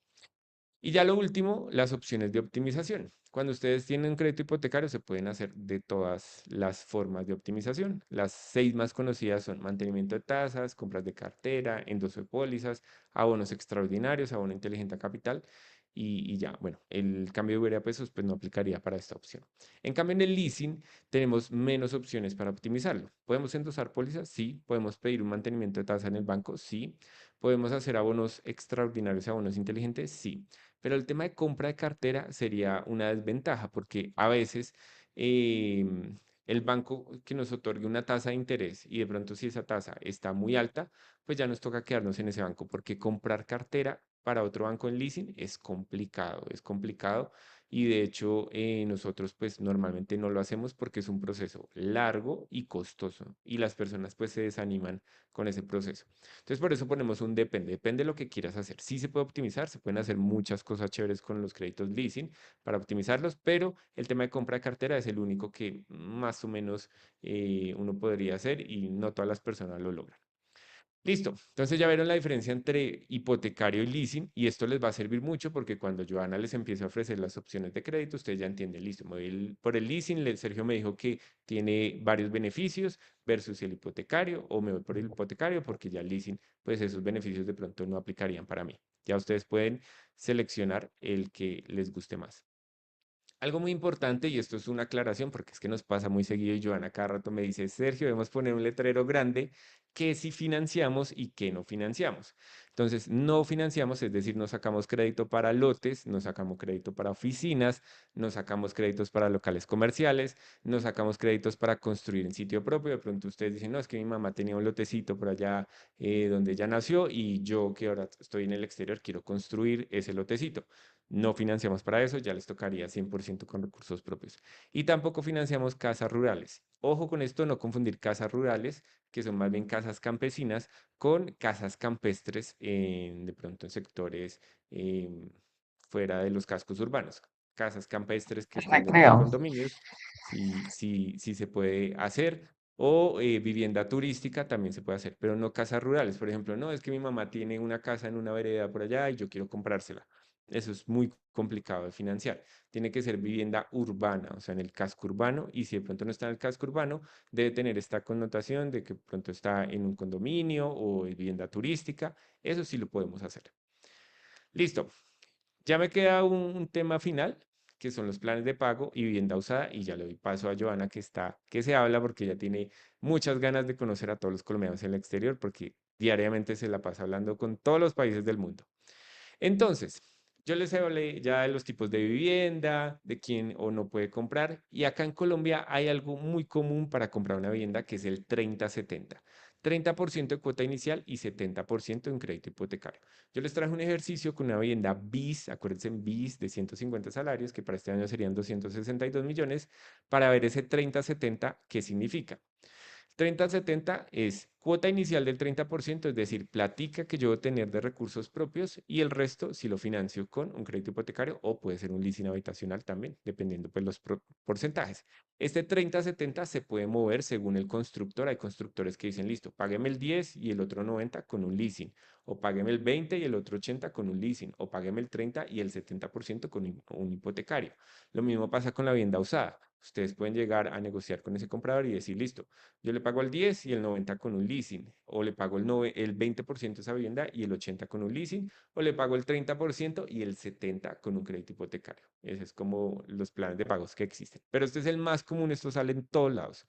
Y ya lo último, las opciones de optimización. Cuando ustedes tienen un crédito hipotecario, se pueden hacer de todas las formas de optimización. Las seis más conocidas son mantenimiento de tasas, compras de cartera, endoso de pólizas, abonos extraordinarios, abono inteligente a capital y ya, bueno, el cambio de UVA a pesos pues no aplicaría para esta opción. En cambio, en el leasing tenemos menos opciones para optimizarlo. ¿Podemos endosar pólizas? Sí. ¿Podemos pedir un mantenimiento de tasa en el banco? Sí. ¿Podemos hacer abonos extraordinarios, abonos inteligentes? Sí. Pero el tema de compra de cartera sería una desventaja porque a veces el banco que nos otorgue una tasa de interés y de pronto si esa tasa está muy alta, pues ya nos toca quedarnos en ese banco porque comprar cartera para otro banco en leasing es complicado y de hecho nosotros pues normalmente no lo hacemos porque es un proceso largo y costoso y las personas pues se desaniman con ese proceso. Entonces, por eso ponemos un depende. Depende de lo que quieras hacer. Sí se puede optimizar, se pueden hacer muchas cosas chéveres con los créditos leasing para optimizarlos, pero el tema de compra de cartera es el único que más o menos uno podría hacer y no todas las personas lo logran. Listo. Entonces ya vieron la diferencia entre hipotecario y leasing y esto les va a servir mucho porque cuando Joana les empiece a ofrecer las opciones de crédito, ustedes ya entienden, listo, por el leasing, Sergio me dijo que tiene varios beneficios versus el hipotecario o me voy por el hipotecario porque ya el leasing, pues esos beneficios de pronto no aplicarían para mí. Ya ustedes pueden seleccionar el que les guste más. Algo muy importante, y esto es una aclaración porque es que nos pasa muy seguido y Joana cada rato me dice, Sergio, debemos poner un letrero grande que si financiamos y que no financiamos. Entonces, no financiamos, es decir, no sacamos crédito para lotes, no sacamos crédito para oficinas, no sacamos créditos para locales comerciales, no sacamos créditos para construir en sitio propio. De pronto ustedes dicen, no, es que mi mamá tenía un lotecito por allá donde ella nació y yo que ahora estoy en el exterior quiero construir ese lotecito. No financiamos para eso, ya les tocaría 100% con recursos propios. Y tampoco financiamos casas rurales. Ojo con esto, no confundir casas rurales, que son más bien casas campesinas, con casas campestres de pronto en sectores em, fuera de los cascos urbanos. Casas campestres que estén dentro de Recreo. condominios, sí, sí, sí se puede hacer. O vivienda turística también se puede hacer, pero no casas rurales. Por ejemplo, no, es que mi mamá tiene una casa en una vereda por allá y yo quiero comprársela. Eso es muy complicado de financiar. Tiene que ser vivienda urbana, o sea, en el casco urbano, y si de pronto no está en el casco urbano, debe tener esta connotación de que de pronto está en un condominio o es vivienda turística. Eso sí lo podemos hacer. Listo. Ya me queda un tema final, que son los planes de pago y vivienda usada, y ya le doy paso a Joana, que se habla porque ya tiene muchas ganas de conocer a todos los colombianos en el exterior, porque diariamente se la pasa hablando con todos los países del mundo. Entonces, Yo les hablé ya de los tipos de vivienda, de quién o no puede comprar. Y acá en Colombia hay algo muy común para comprar una vivienda que es el 30-70. 30% de cuota inicial y 70% en crédito hipotecario. Yo les traje un ejercicio con una vivienda BIS, acuérdense en BIS de 150 salarios, que para este año serían 262 millones, para ver ese 30-70 qué significa. 30-70 es cuota inicial del 30%, es decir, platica que yo voy a tener de recursos propios y el resto si lo financio con un crédito hipotecario o puede ser un leasing habitacional también, dependiendo pues los porcentajes. Este 30-70 se puede mover según el constructor. Hay constructores que dicen, listo, págueme el 10 y el otro 90 con un leasing, o págueme el 20 y el otro 80 con un leasing, o págueme el 30 y el 70% con un hipotecario. Lo mismo pasa con la vivienda usada. Ustedes pueden llegar a negociar con ese comprador y decir, listo, yo le pago el 10 y el 90 con un leasing, o le pago el 20% de esa vivienda y el 80 con un leasing, o le pago el 30% y el 70 con un crédito hipotecario. Ese es como los planes de pagos que existen. Pero este es el más común, esto sale en todos lados.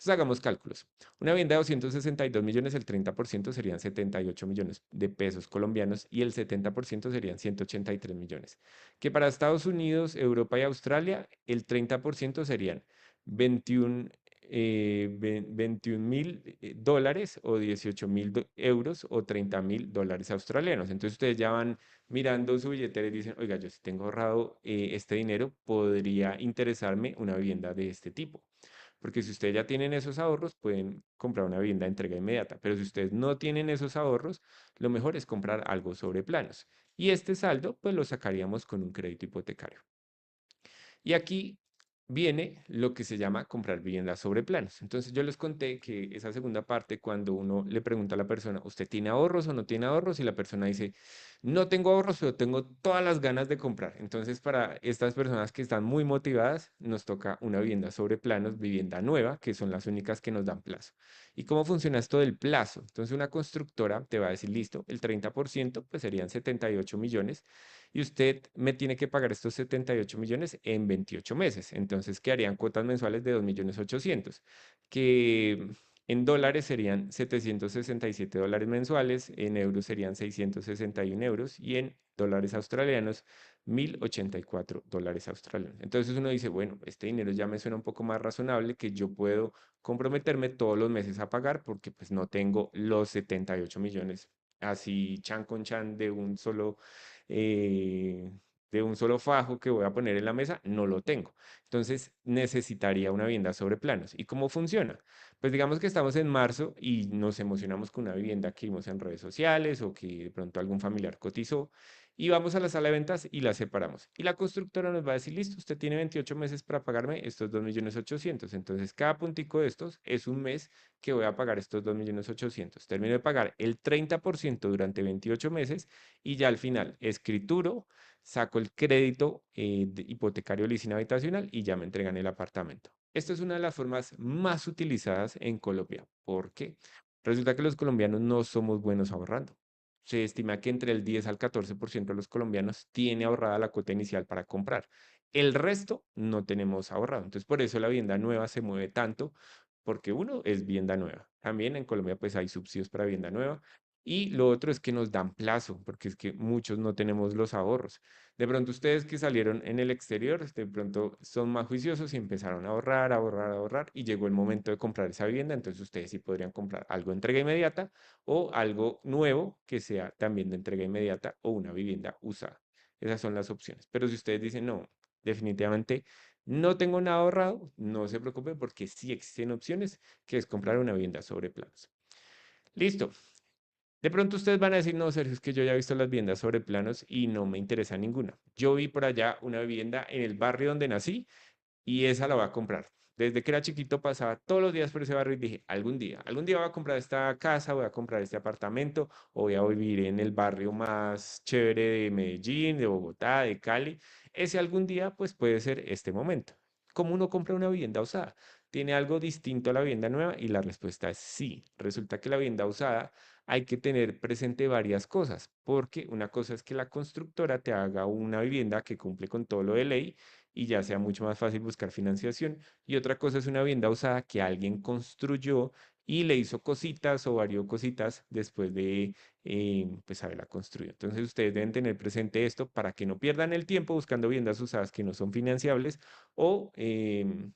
Entonces hagamos cálculos. Una vivienda de 262 millones, el 30% serían 78 millones de pesos colombianos y el 70% serían 183 millones. Que para Estados Unidos, Europa y Australia, el 30% serían 21 21.000 dólares o 18.000 euros o 30.000 dólares australianos. Entonces ustedes ya van mirando su billetera y dicen, oiga, yo si tengo ahorrado este dinero, podría interesarme una vivienda de este tipo. Porque si ustedes ya tienen esos ahorros, pueden comprar una vivienda de entrega inmediata. Pero si ustedes no tienen esos ahorros, lo mejor es comprar algo sobre planos. Y este saldo, pues lo sacaríamos con un crédito hipotecario. Y aquí viene lo que se llama comprar viviendas sobre planos. Entonces yo les conté que esa segunda parte, cuando uno le pregunta a la persona, ¿usted tiene ahorros o no tiene ahorros? Y la persona dice, no tengo ahorros, pero tengo todas las ganas de comprar. Entonces para estas personas que están muy motivadas, nos toca una vivienda sobre planos, vivienda nueva, que son las únicas que nos dan plazo. ¿Y cómo funciona esto del plazo? Entonces una constructora te va a decir, listo, el 30% pues serían 78 millones y usted me tiene que pagar estos 78 millones en 28 meses. Entonces quedarían cuotas mensuales de 2.800.000, que en dólares serían 767 dólares mensuales, en euros serían 661 euros y en dólares australianos 1.084 dólares australianos. Entonces uno dice, bueno, este dinero ya me suena un poco más razonable, que yo puedo comprometerme todos los meses a pagar porque pues no tengo los 78 millones así chan con chan eh, de un solo fajo que voy a poner en la mesa, no lo tengo. Entonces necesitaría una vivienda sobre planos. ¿Y cómo funciona? Pues digamos que estamos en marzo y nos emocionamos con una vivienda que vimos en redes sociales o que de pronto algún familiar cotizó y vamos a la sala de ventas y la separamos. Y la constructora nos va a decir, listo, usted tiene 28 meses para pagarme estos 2.800.000. Entonces, cada puntico de estos es un mes que voy a pagar estos 2.800.000. Termino de pagar el 30% durante 28 meses y ya al final escrituro, saco el crédito hipotecario leasing habitacional y ya me entregan el apartamento. Esta es una de las formas más utilizadas en Colombia. ¿Por qué? Resulta que los colombianos no somos buenos ahorrando. Se estima que entre el 10 al 14% de los colombianos tiene ahorrada la cuota inicial para comprar. El resto no tenemos ahorrado. Entonces, por eso la vivienda nueva se mueve tanto, porque uno es vivienda nueva. También en Colombia pues hay subsidios para vivienda nueva. Y lo otro es que nos dan plazo, porque es que muchos no tenemos los ahorros. De pronto ustedes que salieron en el exterior, de pronto son más juiciosos y empezaron a ahorrar, a ahorrar, a ahorrar, y llegó el momento de comprar esa vivienda, entonces ustedes sí podrían comprar algo de entrega inmediata o algo nuevo que sea también de entrega inmediata o una vivienda usada. Esas son las opciones. Pero si ustedes dicen, no, definitivamente no tengo nada ahorrado, no se preocupen porque sí existen opciones, que es comprar una vivienda sobre planos. Listo. De pronto ustedes van a decir, no, Sergio, es que yo ya he visto las viviendas sobre planos y no me interesa ninguna. Yo vi por allá una vivienda en el barrio donde nací y esa la voy a comprar. Desde que era chiquito pasaba todos los días por ese barrio y dije, algún día voy a comprar esta casa, voy a comprar este apartamento o voy a vivir en el barrio más chévere de Medellín, de Bogotá, de Cali. Ese algún día pues puede ser este momento. ¿Cómo uno compra una vivienda usada? ¿Tiene algo distinto a la vivienda nueva? Y la respuesta es sí. Resulta que la vivienda usada hay que tener presente varias cosas, porque una cosa es que la constructora te haga una vivienda que cumple con todo lo de ley y ya sea mucho más fácil buscar financiación. Y otra cosa es una vivienda usada que alguien construyó y le hizo cositas o varió cositas después de pues haberla construido. Entonces ustedes deben tener presente esto para que no pierdan el tiempo buscando viviendas usadas que no son financiables o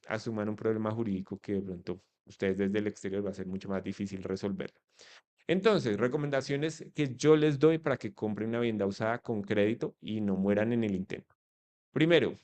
asuman un problema jurídico que de pronto ustedes desde el exterior va a ser mucho más difícil resolver. Entonces, recomendaciones que yo les doy para que compren una vivienda usada con crédito y no mueran en el intento. Primero,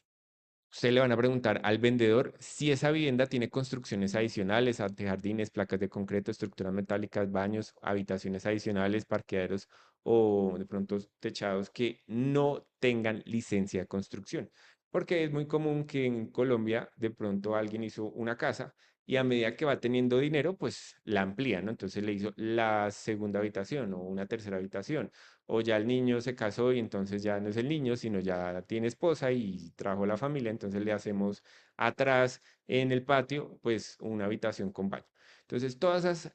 ustedes le van a preguntar al vendedor si esa vivienda tiene construcciones adicionales, antejardines, placas de concreto, estructuras metálicas, baños, habitaciones adicionales, parqueaderos o de pronto techados que no tengan licencia de construcción. Porque es muy común que en Colombia de pronto alguien hizo una casa y a medida que va teniendo dinero, pues la amplía, ¿no? Entonces le hizo la segunda habitación o una tercera habitación o ya el niño se casó y entonces ya no es el niño, sino ya tiene esposa y trajo la familia, entonces le hacemos atrás en el patio, pues una habitación con baño. Entonces, todas esas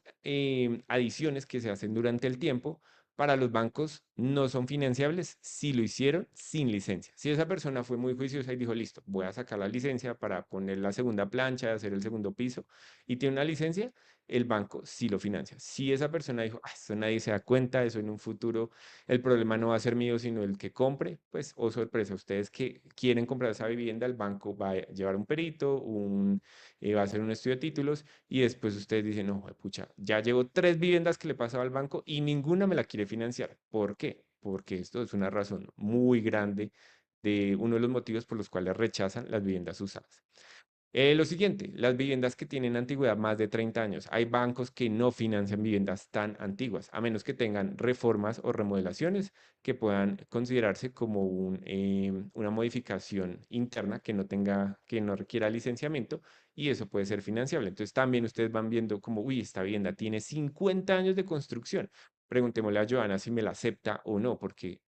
adiciones que se hacen durante el tiempo para los bancos no son financiables si lo hicieron sin licencia. Si esa persona fue muy juiciosa y dijo, listo, voy a sacar la licencia para poner la segunda plancha, hacer el segundo piso y tiene una licencia, el banco sí lo financia. Si esa persona dijo, "Ah, eso nadie se da cuenta, eso en un futuro el problema no va a ser mío, sino el que compre, pues, oh sorpresa, ustedes que quieren comprar esa vivienda, el banco va a llevar un perito, va a hacer un estudio de títulos y después ustedes dicen, no, pucha, ya llevo 3 viviendas que le pasaba al banco y ninguna me la quiere financiar. ¿Por qué? Porque esto es una razón muy grande de uno de los motivos por los cuales rechazan las viviendas usadas. Lo siguiente, las viviendas que tienen antigüedad más de 30 años. Hay bancos que no financian viviendas tan antiguas, a menos que tengan reformas o remodelaciones que puedan considerarse como una modificación interna que no tenga, que no requiera licenciamiento y eso puede ser financiable. Entonces también ustedes van viendo como, uy, esta vivienda tiene 50 años de construcción. Preguntémosle a Joana si me la acepta o no, porque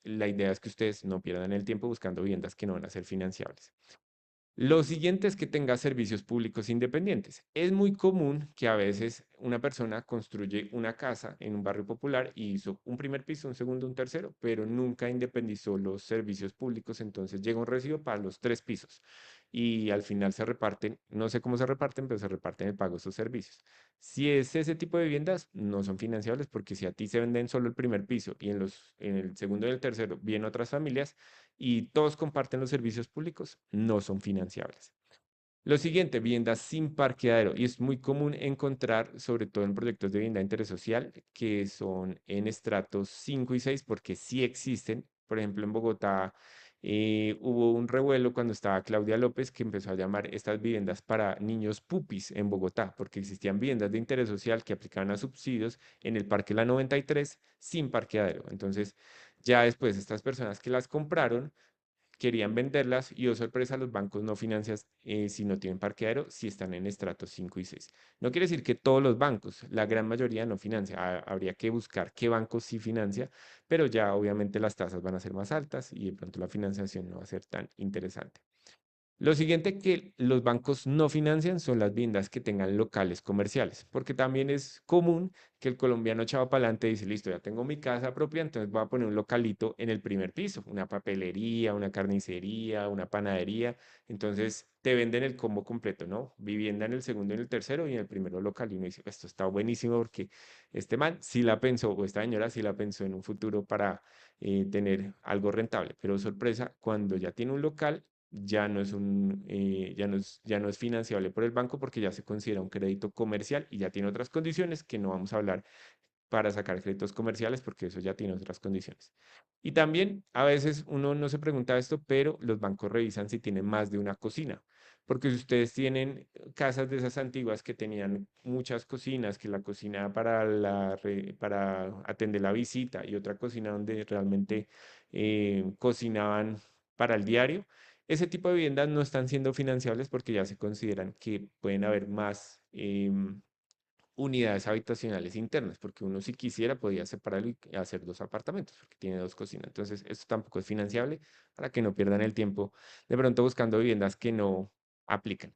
la idea es que ustedes no pierdan el tiempo buscando viviendas que no van a ser financiables. Lo siguiente es que tenga servicios públicos independientes. Es muy común que a veces una persona construye una casa en un barrio popular y hizo un primer piso, un segundo, un tercero, pero nunca independizó los servicios públicos, entonces llega un recibo para los 3 pisos y al final se reparten, no sé cómo se reparten, pero se reparten el pago de esos servicios. Si es ese tipo de viviendas, no son financiables porque si a ti se venden solo el primer piso y en el segundo y el tercero vienen otras familias, y todos comparten los servicios públicos, no son financiables. Lo siguiente, viviendas sin parqueadero. Y es muy común encontrar, sobre todo en proyectos de vivienda de interés social, que son en estratos 5 y 6 porque sí existen. Por ejemplo, en Bogotá hubo un revuelo cuando estaba Claudia López que empezó a llamar estas viviendas para niños pupis en Bogotá, porque existían viviendas de interés social que aplicaban a subsidios en el Parque La 93 sin parqueadero. Entonces, ya después estas personas que las compraron querían venderlas y, oh sorpresa, los bancos no financian si no tienen parqueadero, si están en estratos 5 y 6. No quiere decir que todos los bancos, la gran mayoría no financia. Habría que buscar qué bancos sí financia, pero ya obviamente las tasas van a ser más altas y de pronto la financiación no va a ser tan interesante. Lo siguiente que los bancos no financian son las viviendas que tengan locales comerciales, porque también es común que el colombiano echado para adelante dice, listo, ya tengo mi casa propia, entonces voy a poner un localito en el primer piso, una papelería, una carnicería, una panadería, entonces te venden el combo completo, ¿no? Vivienda en el segundo y en el tercero y en el primero local y uno dice, esto está buenísimo porque este man sí la pensó o esta señora sí la pensó en un futuro para tener algo rentable, pero sorpresa, cuando ya tiene un local ya no es financiable por el banco porque ya se considera un crédito comercial y ya tiene otras condiciones que no vamos a hablar para sacar créditos comerciales porque eso ya tiene otras condiciones. Y también a veces uno no se pregunta esto, pero los bancos revisan si tienen más de una cocina. Porque si ustedes tienen casas de esas antiguas que tenían muchas cocinas, que la cocina para atender la visita y otra cocina donde realmente cocinaban para el diario, ese tipo de viviendas no están siendo financiables porque ya se consideran que pueden haber más unidades habitacionales internas, porque uno si quisiera podía separarlo y hacer 2 apartamentos, porque tiene 2 cocinas. Entonces, esto tampoco es financiable para que no pierdan el tiempo de pronto buscando viviendas que no aplican.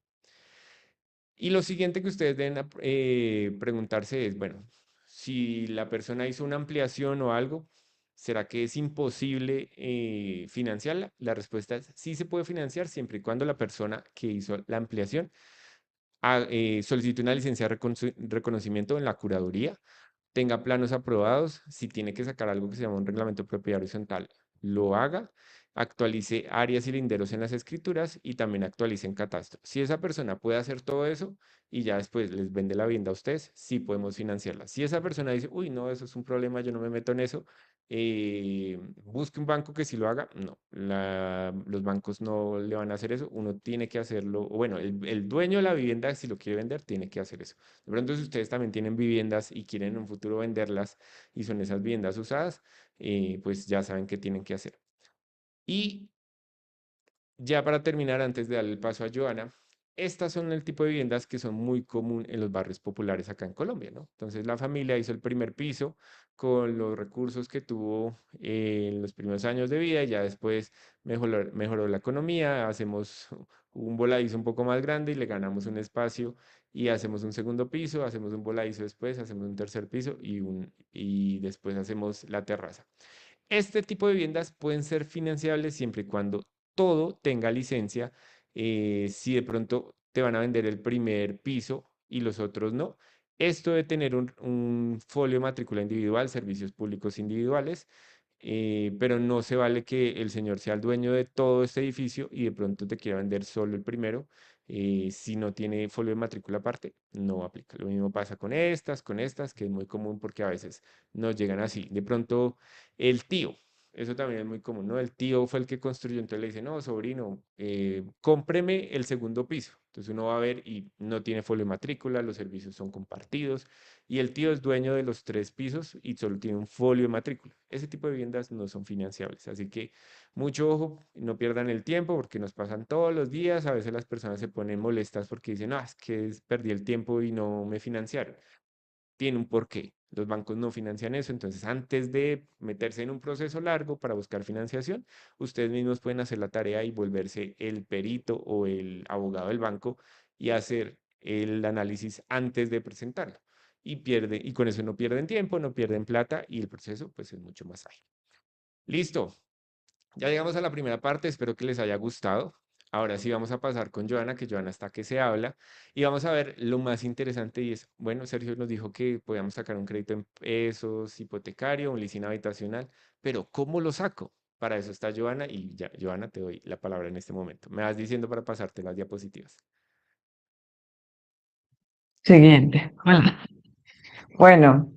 Y lo siguiente que ustedes deben preguntarse es, bueno, si la persona hizo una ampliación o algo, ¿será que es imposible financiarla? La respuesta es sí se puede financiar siempre y cuando la persona que hizo la ampliación solicite una licencia de reconocimiento en la curaduría, tenga planos aprobados, si tiene que sacar algo que se llama un reglamento de propiedad horizontal, lo haga, actualice áreas y linderos en las escrituras y también actualice en catastro. Si esa persona puede hacer todo eso y ya después les vende la vivienda a ustedes, sí podemos financiarla. Si esa persona dice, uy, no, eso es un problema, yo no me meto en eso, busque un banco que sí lo haga. No, los bancos no le van a hacer eso, uno tiene que hacerlo, o bueno, el dueño de la vivienda, si lo quiere vender, tiene que hacer eso. De pronto, si ustedes también tienen viviendas y quieren en un futuro venderlas y son esas viviendas usadas, pues ya saben qué tienen que hacer. Y ya para terminar, antes de darle el paso a Joana, estas son el tipo de viviendas que son muy común en los barrios populares acá en Colombia, ¿no? Entonces la familia hizo el primer piso con los recursos que tuvo en los primeros años de vida y ya después mejoró la economía, hacemos un voladizo un poco más grande y le ganamos un espacio y hacemos un segundo piso, hacemos un voladizo después, hacemos un tercer piso y después hacemos la terraza. Este tipo de viviendas pueden ser financiables siempre y cuando todo tenga licencia. Si de pronto te van a vender el primer piso y los otros no, esto de tener un folio de matrícula individual, servicios públicos individuales, pero no se vale que el señor sea el dueño de todo este edificio y de pronto te quiera vender solo el primero. Si no tiene folio de matrícula aparte, no aplica. Lo mismo pasa con estas, que es muy común porque a veces nos llegan así. De pronto el tío, eso también es muy común, ¿no? El tío fue el que construyó, entonces le dice, no, sobrino, cómpreme el segundo piso. Entonces uno va a ver y no tiene folio de matrícula, los servicios son compartidos y el tío es dueño de los tres pisos y solo tiene un folio de matrícula. Ese tipo de viviendas no son financiables, así que mucho ojo, no pierdan el tiempo porque nos pasan todos los días. A veces las personas se ponen molestas porque dicen, ah, es que perdí el tiempo y no me financiaron. Tiene un porqué. Los bancos no financian eso, entonces antes de meterse en un proceso largo para buscar financiación, ustedes mismos pueden hacer la tarea y volverse el perito o el abogado del banco y hacer el análisis antes de presentarlo. Y con eso no pierden tiempo, no pierden plata y el proceso pues es mucho más ágil. Listo, ya llegamos a la primera parte, espero que les haya gustado. Ahora sí vamos a pasar con Joana, que Joana está que se habla, y vamos a ver lo más interesante y es, bueno, Sergio nos dijo que podíamos sacar un crédito en pesos, hipotecario, un leasing habitacional, pero ¿cómo lo saco? Para eso está Joana y ya, Joana, te doy la palabra en este momento. Me vas diciendo para pasarte las diapositivas. Siguiente. Hola. Bueno,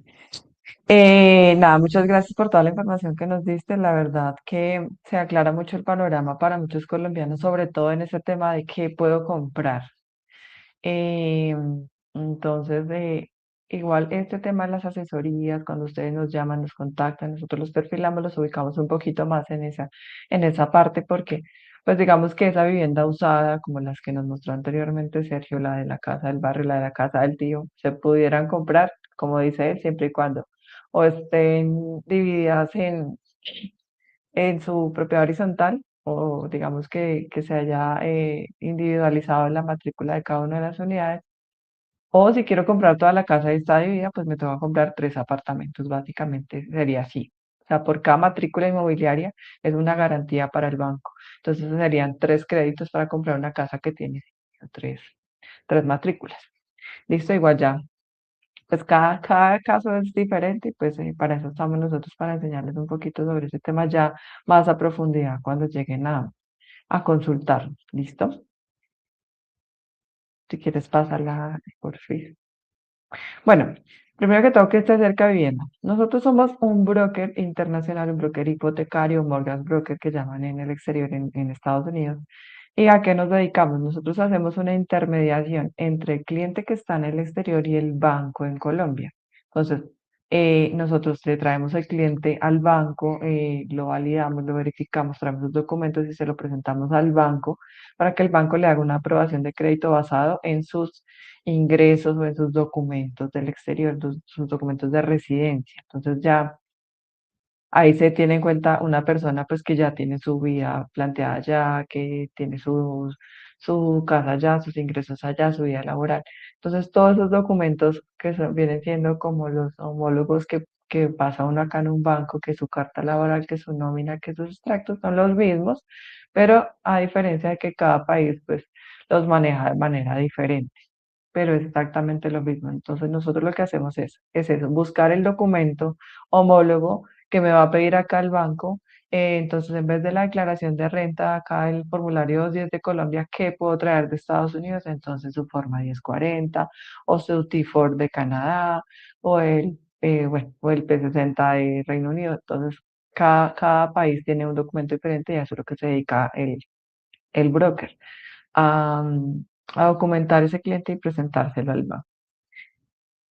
nada, muchas gracias por toda la información que nos diste. La verdad que se aclara mucho el panorama para muchos colombianos, sobre todo en ese tema de qué puedo comprar. Eh, entonces, igual este tema de las asesorías, cuando ustedes nos llaman, nos contactan, nosotros los perfilamos, los ubicamos un poquito más en esa parte, porque pues digamos que esa vivienda usada, como las que nos mostró anteriormente Sergio, la de la casa del barrio, la de la casa del tío, se pudieran comprar, como dice él, siempre y cuando o estén divididas en su propiedad horizontal o digamos que se haya individualizado la matrícula de cada una de las unidades. O si quiero comprar toda la casa y está dividida, pues me tengo que comprar tres apartamentos, básicamente sería así. O sea, por cada matrícula inmobiliaria es una garantía para el banco. Entonces serían tres créditos para comprar una casa que tiene tres, tres matrículas. Listo, igual ya. Pues cada caso es diferente y pues para eso estamos nosotros, para enseñarles un poquito sobre ese tema ya más a profundidad cuando lleguen a consultarnos. ¿Listo? Si quieres pasarla por fin. Bueno, primero que todo, ¿qué es acerca de vivienda? Nosotros somos un broker internacional, un broker hipotecario, mortgage broker que llaman en el exterior, en Estados Unidos. ¿Y a qué nos dedicamos? Nosotros hacemos una intermediación entre el cliente que está en el exterior y el banco en Colombia. Entonces, nosotros le traemos al cliente al banco, lo validamos, lo verificamos, traemos los documentos y se lo presentamos al banco para que el banco le haga una aprobación de crédito basado en sus ingresos o en sus documentos del exterior, sus documentos de residencia. Entonces ya ahí se tiene en cuenta una persona pues que ya tiene su vida planteada allá, que tiene su casa allá, sus ingresos allá, su vida laboral. Entonces todos esos documentos vienen siendo como los homólogos que pasa uno acá en un banco, que su carta laboral, que su nómina, que sus extractos son los mismos, pero a diferencia de que cada país pues los maneja de manera diferente. pero es exactamente lo mismo. Entonces nosotros lo que hacemos es eso, buscar el documento homólogo que me va a pedir acá el banco. Entonces, en vez de la declaración de renta, acá el formulario 210 de Colombia, ¿qué puedo traer de Estados Unidos? Entonces, su forma 1040 o su T4 de Canadá o el P60 de Reino Unido. Entonces, cada país tiene un documento diferente y a eso es lo que se dedica el broker, a, a documentar ese cliente y presentárselo al banco.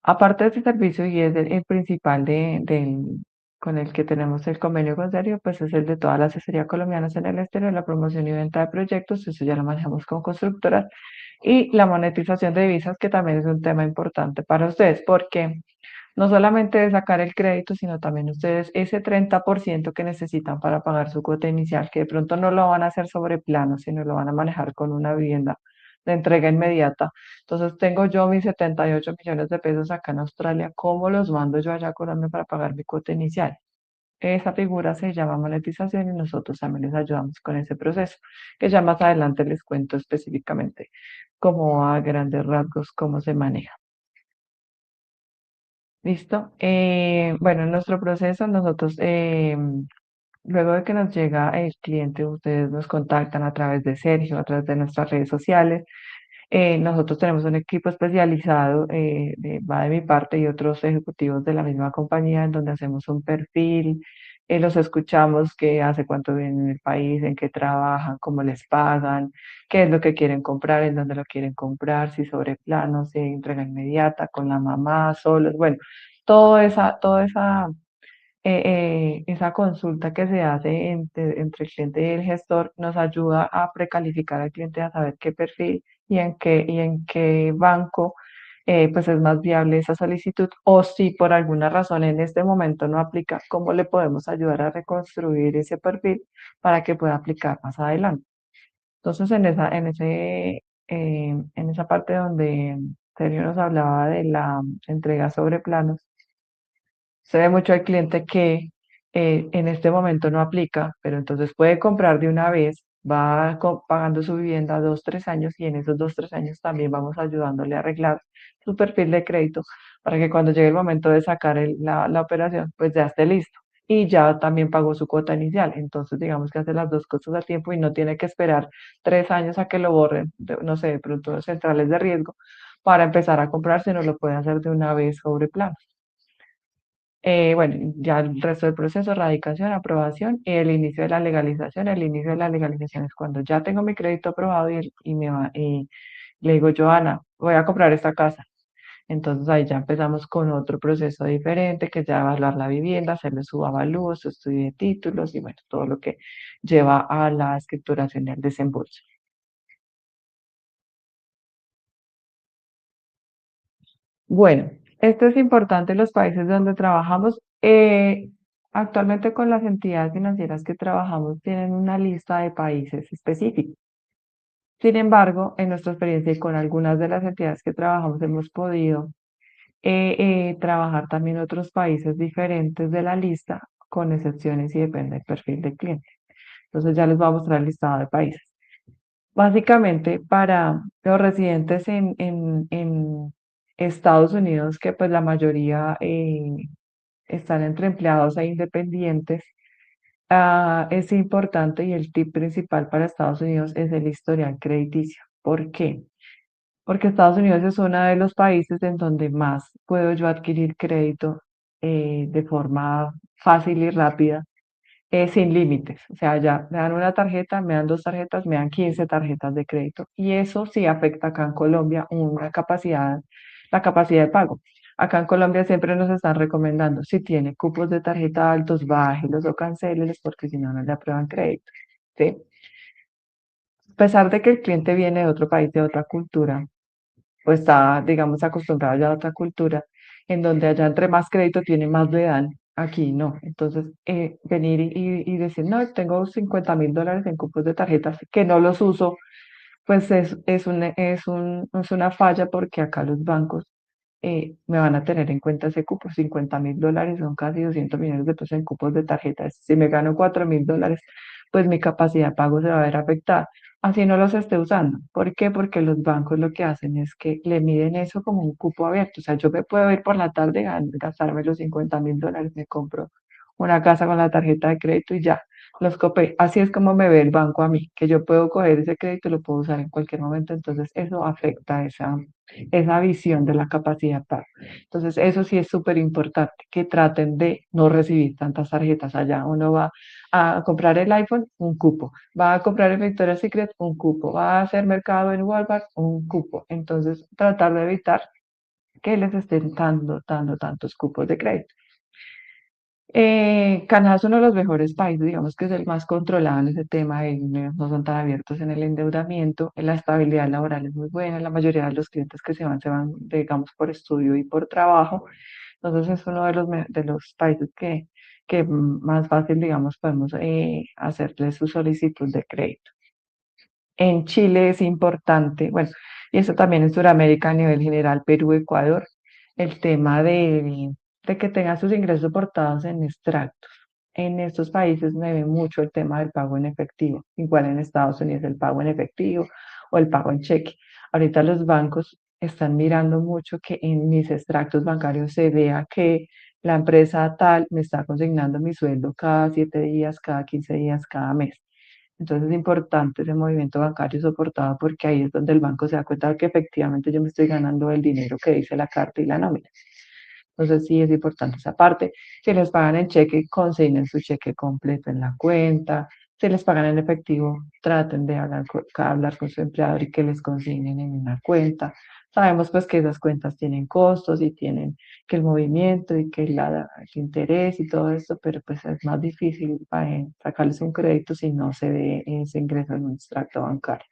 Aparte de este servicio, y es el principal con el que tenemos el convenio con Serio, pues es el de toda la asesoría colombianas en el exterior, la promoción y venta de proyectos, eso ya lo manejamos con constructoras, y la monetización de divisas, que también es un tema importante para ustedes, porque no solamente de sacar el crédito, sino también ustedes ese 30% que necesitan para pagar su cuota inicial, que de pronto no lo van a hacer sobre plano, sino lo van a manejar con una vivienda de entrega inmediata. Entonces tengo yo mis 78 millones de pesos acá en Australia, ¿cómo los mando yo allá a Colombia para pagar mi cuota inicial? Esa figura se llama monetización y nosotros también les ayudamos con ese proceso, que ya más adelante les cuento específicamente cómo a grandes rasgos cómo se maneja. ¿Listo? Bueno, en nuestro proceso, nosotros, luego de que nos llega el cliente, ustedes nos contactan a través de Sergio, a través de nuestras redes sociales. Nosotros tenemos un equipo especializado, va de mi parte y otros ejecutivos de la misma compañía, en donde hacemos un perfil, los escuchamos, qué hace cuánto vienen en el país, en qué trabajan, cómo les pagan, qué es lo que quieren comprar, en dónde lo quieren comprar, si sobre plano, si hay entrega inmediata, con la mamá, solos, bueno, esa consulta que se hace entre el cliente y el gestor nos ayuda a precalificar al cliente a saber qué perfil y en qué banco pues es más viable esa solicitud, o si por alguna razón en este momento no aplica, cómo le podemos ayudar a reconstruir ese perfil para que pueda aplicar más adelante. Entonces, en esa parte donde Sergio nos hablaba de la entrega sobre planos, se ve mucho al cliente que en este momento no aplica, pero entonces puede comprar de una vez, va pagando su vivienda 2, 3 años, y en esos 2, 3 años también vamos ayudándole a arreglar su perfil de crédito para que cuando llegue el momento de sacar la operación, pues ya esté listo. Y ya también pagó su cuota inicial. Entonces, digamos que hace las dos cosas a tiempo y no tiene que esperar 3 años a que lo borren, no sé, de pronto de centrales de riesgo, para empezar a comprar, sino lo puede hacer de una vez sobre plano. Bueno, ya el resto del proceso, radicación, aprobación y el inicio de la legalización. El inicio de la legalización es cuando ya tengo mi crédito aprobado y le digo, Joana, voy a comprar esta casa. Entonces ahí ya empezamos con otro proceso diferente, que es ya evaluar la vivienda, hacerle su avalúo, su estudio de títulos y bueno, todo lo que lleva a la escrituración y al desembolso. Bueno, esto es importante en los países donde trabajamos. Actualmente con las entidades financieras que trabajamos tienen una lista de países específicos. Sin embargo, en nuestra experiencia y con algunas de las entidades que trabajamos hemos podido trabajar también otros países diferentes de la lista, con excepciones y depende del perfil del cliente. Entonces ya les voy a mostrar el listado de países. Básicamente, para los residentes en Estados Unidos, que pues la mayoría están entre empleados e independientes, es importante, y el tip principal para Estados Unidos es el historial crediticio. ¿Por qué? Porque Estados Unidos es uno de los países en donde más puedo yo adquirir crédito de forma fácil y rápida, sin límites. O sea, ya me dan una tarjeta, me dan dos tarjetas, me dan 15 tarjetas de crédito. Y eso sí afecta acá en Colombia la capacidad de pago. Acá en Colombia siempre nos están recomendando, si tiene cupos de tarjeta altos, bájelos o cancélelos, porque si no, no le aprueban crédito. ¿Sí? A pesar de que el cliente viene de otro país, de otra cultura, o está, digamos, acostumbrado ya a otra cultura, en donde allá entre más crédito tiene, más le dan. Aquí no. Entonces, venir y decir, no, tengo 50.000 dólares en cupos de tarjetas que no los uso, pues es una falla, porque acá los bancos me van a tener en cuenta ese cupo. 50.000 dólares son casi 200 millones de pesos en cupos de tarjetas. Si me gano 4.000 dólares, pues mi capacidad de pago se va a ver afectada. así no los esté usando. ¿Por qué? Porque los bancos lo que hacen es que le miden eso como un cupo abierto. O sea, yo me puedo ir por la tarde, gastarme los $50.000, me compro una casa con la tarjeta de crédito y ya, los copé. Así es como me ve el banco a mí, que yo puedo coger ese crédito y lo puedo usar en cualquier momento. Entonces, eso afecta esa visión de la capacidad de pago. Entonces, eso sí es súper importante, que traten de no recibir tantas tarjetas allá. Uno va a comprar el iPhone, un cupo. Va a comprar en Victoria's Secret, un cupo. Va a hacer mercado en Walmart, un cupo. Entonces, tratar de evitar que les estén dando tantos cupos de crédito. Canadá es uno de los mejores países, digamos que es el más controlado en ese tema, no son tan abiertos en el endeudamiento, la estabilidad laboral es muy buena, la mayoría de los clientes que se van, digamos, por estudio y por trabajo, entonces es uno de de los países que más fácil, digamos, podemos hacerle su solicitud de crédito. En Chile es importante, bueno, y eso también en Sudamérica a nivel general, Perú, Ecuador, el tema de que tengan sus ingresos soportados en extractos. En estos países me ve mucho el tema del pago en efectivo, igual en Estados Unidos el pago en efectivo o el pago en cheque. Ahorita los bancos están mirando mucho que en mis extractos bancarios se vea que la empresa tal me está consignando mi sueldo cada 7 días, cada 15 días, cada mes. Entonces es importante ese movimiento bancario soportado porque ahí es donde el banco se da cuenta de que efectivamente yo me estoy ganando el dinero que dice la carta y la nómina. Entonces sí es importante esa parte. Si les pagan en cheque, consignen su cheque completo en la cuenta. Si les pagan en efectivo, traten de hablar con su empleador y que les consignen en una cuenta. Sabemos pues que esas cuentas tienen costos y tienen que el movimiento y que el interés y todo esto, pero pues es más difícil sacarles un crédito si no se ve ese ingreso en un extracto bancario.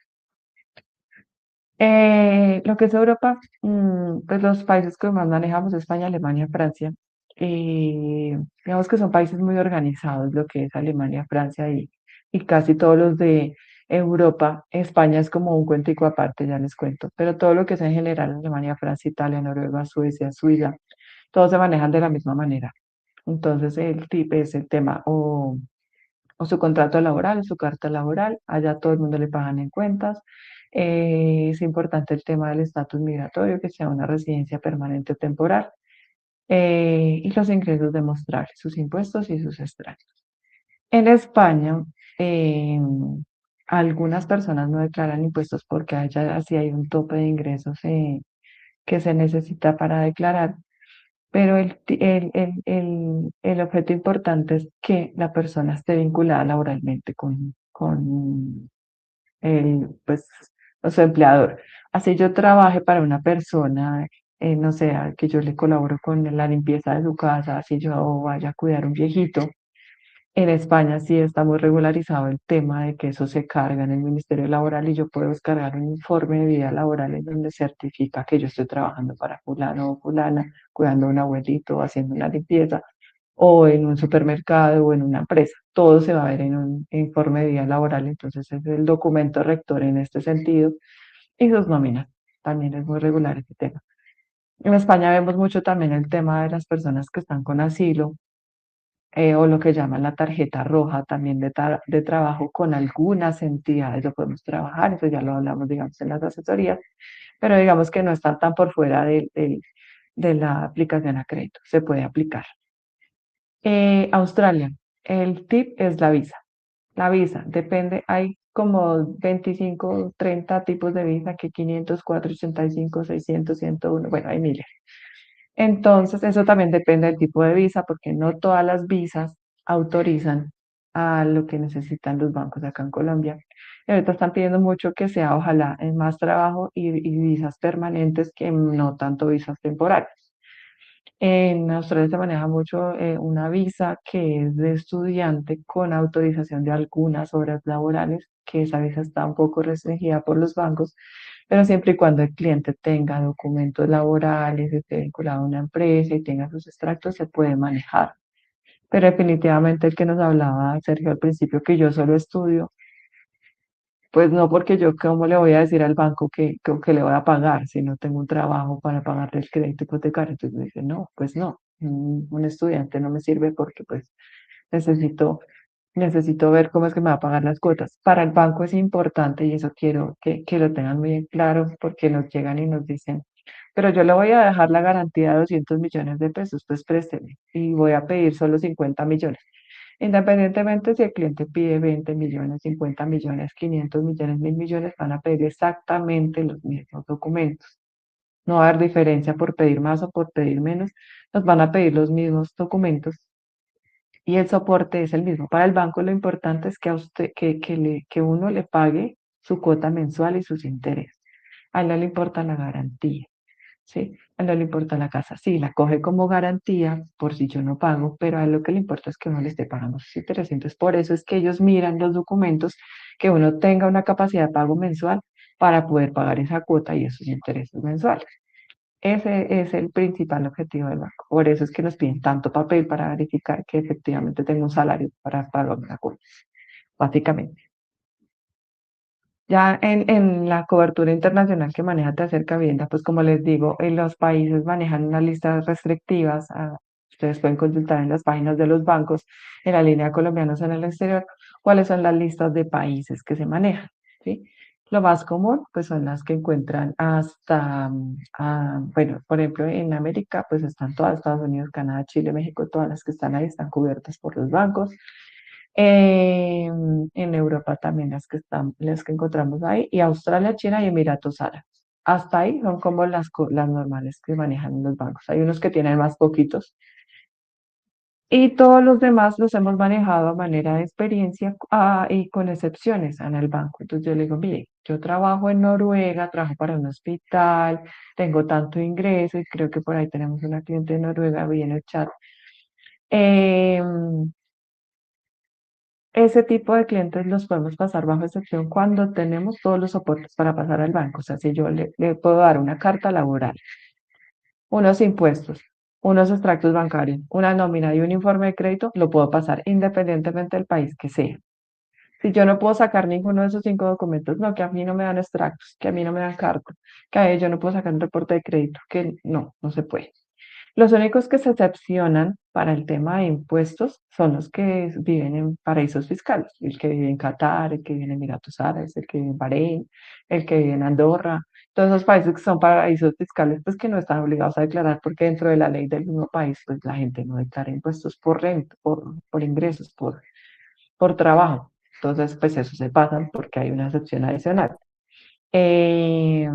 Lo que es Europa, pues los países que más manejamos, España, Alemania, Francia, digamos que son países muy organizados, lo que es Alemania, Francia y casi todos los de Europa. España es como un cuentico aparte, ya les cuento, pero todo lo que es en general, Alemania, Francia, Italia, Noruega, Suecia, Suiza, todos se manejan de la misma manera. Entonces el tip es el tema o su contrato laboral o su carta laboral, allá todo el mundo le pagan en cuentas. Es importante el tema del estatus migratorio, que sea una residencia permanente o temporal, y los ingresos demostrables, sus impuestos y sus extractos. En España, eh, algunas personas no declaran impuestos porque allá así hay un tope de ingresos que se necesita para declarar, pero el objeto importante es que la persona esté vinculada laboralmente con pues, su empleador. Así yo trabaje para una persona, no sé, que yo le colaboro con la limpieza de su casa, si yo vaya a cuidar a un viejito. En España sí está muy regularizado el tema de que eso se carga en el Ministerio Laboral y yo puedo descargar un informe de vida laboral en donde certifica que yo estoy trabajando para fulano o fulana, cuidando a un abuelito, haciendo una limpieza, o en un supermercado o en una empresa. Todo se va a ver en un informe de vida laboral, entonces es el documento rector en este sentido y sus nóminas. También es muy regular este tema. En España vemos mucho también el tema de las personas que están con asilo, o lo que llaman la tarjeta roja también de trabajo con algunas entidades, lo podemos trabajar, eso ya lo hablamos, digamos, en las asesorías, pero digamos que no están tan por fuera de la aplicación a crédito, se puede aplicar. Australia, el tip es la visa. La visa, depende, hay como 25, 30 tipos de visa, que 500, 485, 600, 101, bueno, hay miles. Entonces, eso también depende del tipo de visa, porque no todas las visas autorizan a lo que necesitan los bancos acá en Colombia. Y ahorita están pidiendo mucho que sea, ojalá, en más trabajo y visas permanentes que no tanto visas temporales. En Australia se maneja mucho una visa que es de estudiante con autorización de algunas horas laborales, que esa visa está un poco restringida por los bancos, pero siempre y cuando el cliente tenga documentos laborales, esté vinculado a una empresa y tenga sus extractos, se puede manejar. Pero definitivamente el que nos hablaba Sergio al principio, que yo solo estudio, pues no, porque yo cómo le voy a decir al banco que le voy a pagar si no tengo un trabajo para pagarle el crédito hipotecario. Entonces me dice, no, pues no, un estudiante no me sirve porque pues necesito necesito ver cómo es que me va a pagar las cuotas. Para el banco es importante y eso quiero que lo tengan muy en claro porque nos llegan y nos dicen, pero yo le voy a dejar la garantía de 200 millones de pesos, pues présteme y voy a pedir solo 50 millones. Independientemente si el cliente pide 20 millones, 50 millones, 500 millones, 1000 millones, van a pedir exactamente los mismos documentos. No va a haber diferencia por pedir más o por pedir menos, nos van a pedir los mismos documentos y el soporte es el mismo. Para el banco lo importante es que a usted, que uno le pague su cuota mensual y sus intereses. A él no le importa la garantía, ¿sí? A él no le importa la casa. Sí, la coge como garantía por si yo no pago, pero a él lo que le importa es que uno le esté pagando sus intereses. Entonces, por eso es que ellos miran los documentos, que uno tenga una capacidad de pago mensual para poder pagar esa cuota y esos intereses mensuales. Ese es el principal objetivo del banco. Por eso es que nos piden tanto papel para verificar que efectivamente tengo un salario para pagar una cuota, básicamente. Ya en la cobertura internacional que maneja Tercer Vivienda, pues como les digo, en los países manejan unas listas restrictivas. Ustedes pueden consultar en las páginas de los bancos, en la línea colombianos en el exterior, cuáles son las listas de países que se manejan, ¿sí? Lo más común, pues son las que encuentran hasta, bueno, por ejemplo, en América, pues están todas, Estados Unidos, Canadá, Chile, México, todas las que están ahí están cubiertas por los bancos. En Europa también las que encontramos ahí, y Australia, China y Emiratos Árabes. Hasta ahí son como las normales que manejan los bancos. Hay unos que tienen más poquitos. Y todos los demás los hemos manejado a manera de experiencia y con excepciones en el banco. Entonces yo le digo, mire, yo trabajo en Noruega, trabajo para un hospital, tengo tanto ingreso y creo que por ahí tenemos una cliente de Noruega, vi en el chat. Em, Ese tipo de clientes los podemos pasar bajo excepción cuando tenemos todos los soportes para pasar al banco. O sea, si yo le puedo dar una carta laboral, unos impuestos, unos extractos bancarios, una nómina y un informe de crédito, lo puedo pasar independientemente del país que sea. Si yo no puedo sacar ninguno de esos 5 documentos, no, que a mí no me dan extractos, que a mí no me dan carta, que a yo no puedo sacar un reporte de crédito, que no, no se puede. Los únicos que se excepcionan para el tema de impuestos son los que viven en paraísos fiscales, el que vive en Qatar, el que vive en Emiratos Árabes, el que vive en Bahrein, el que vive en Andorra, todos esos países que son paraísos fiscales, pues que no están obligados a declarar porque dentro de la ley del mismo país, pues la gente no declara impuestos por renta, por ingresos, por trabajo. Entonces, pues eso se pasan porque hay una excepción adicional. Eh,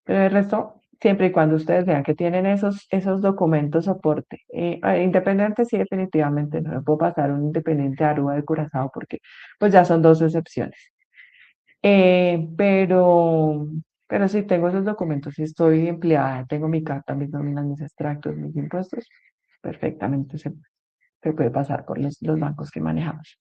pero el resto, siempre y cuando ustedes vean que tienen esos documentos soporte, independiente, sí, definitivamente no le puedo pasar un independiente a Aruba de Curazao porque pues ya son dos excepciones. Pero sí tengo esos documentos, si estoy empleada, tengo mi carta, mis nóminas, mis extractos, mis impuestos, perfectamente se puede pasar por los bancos que manejamos.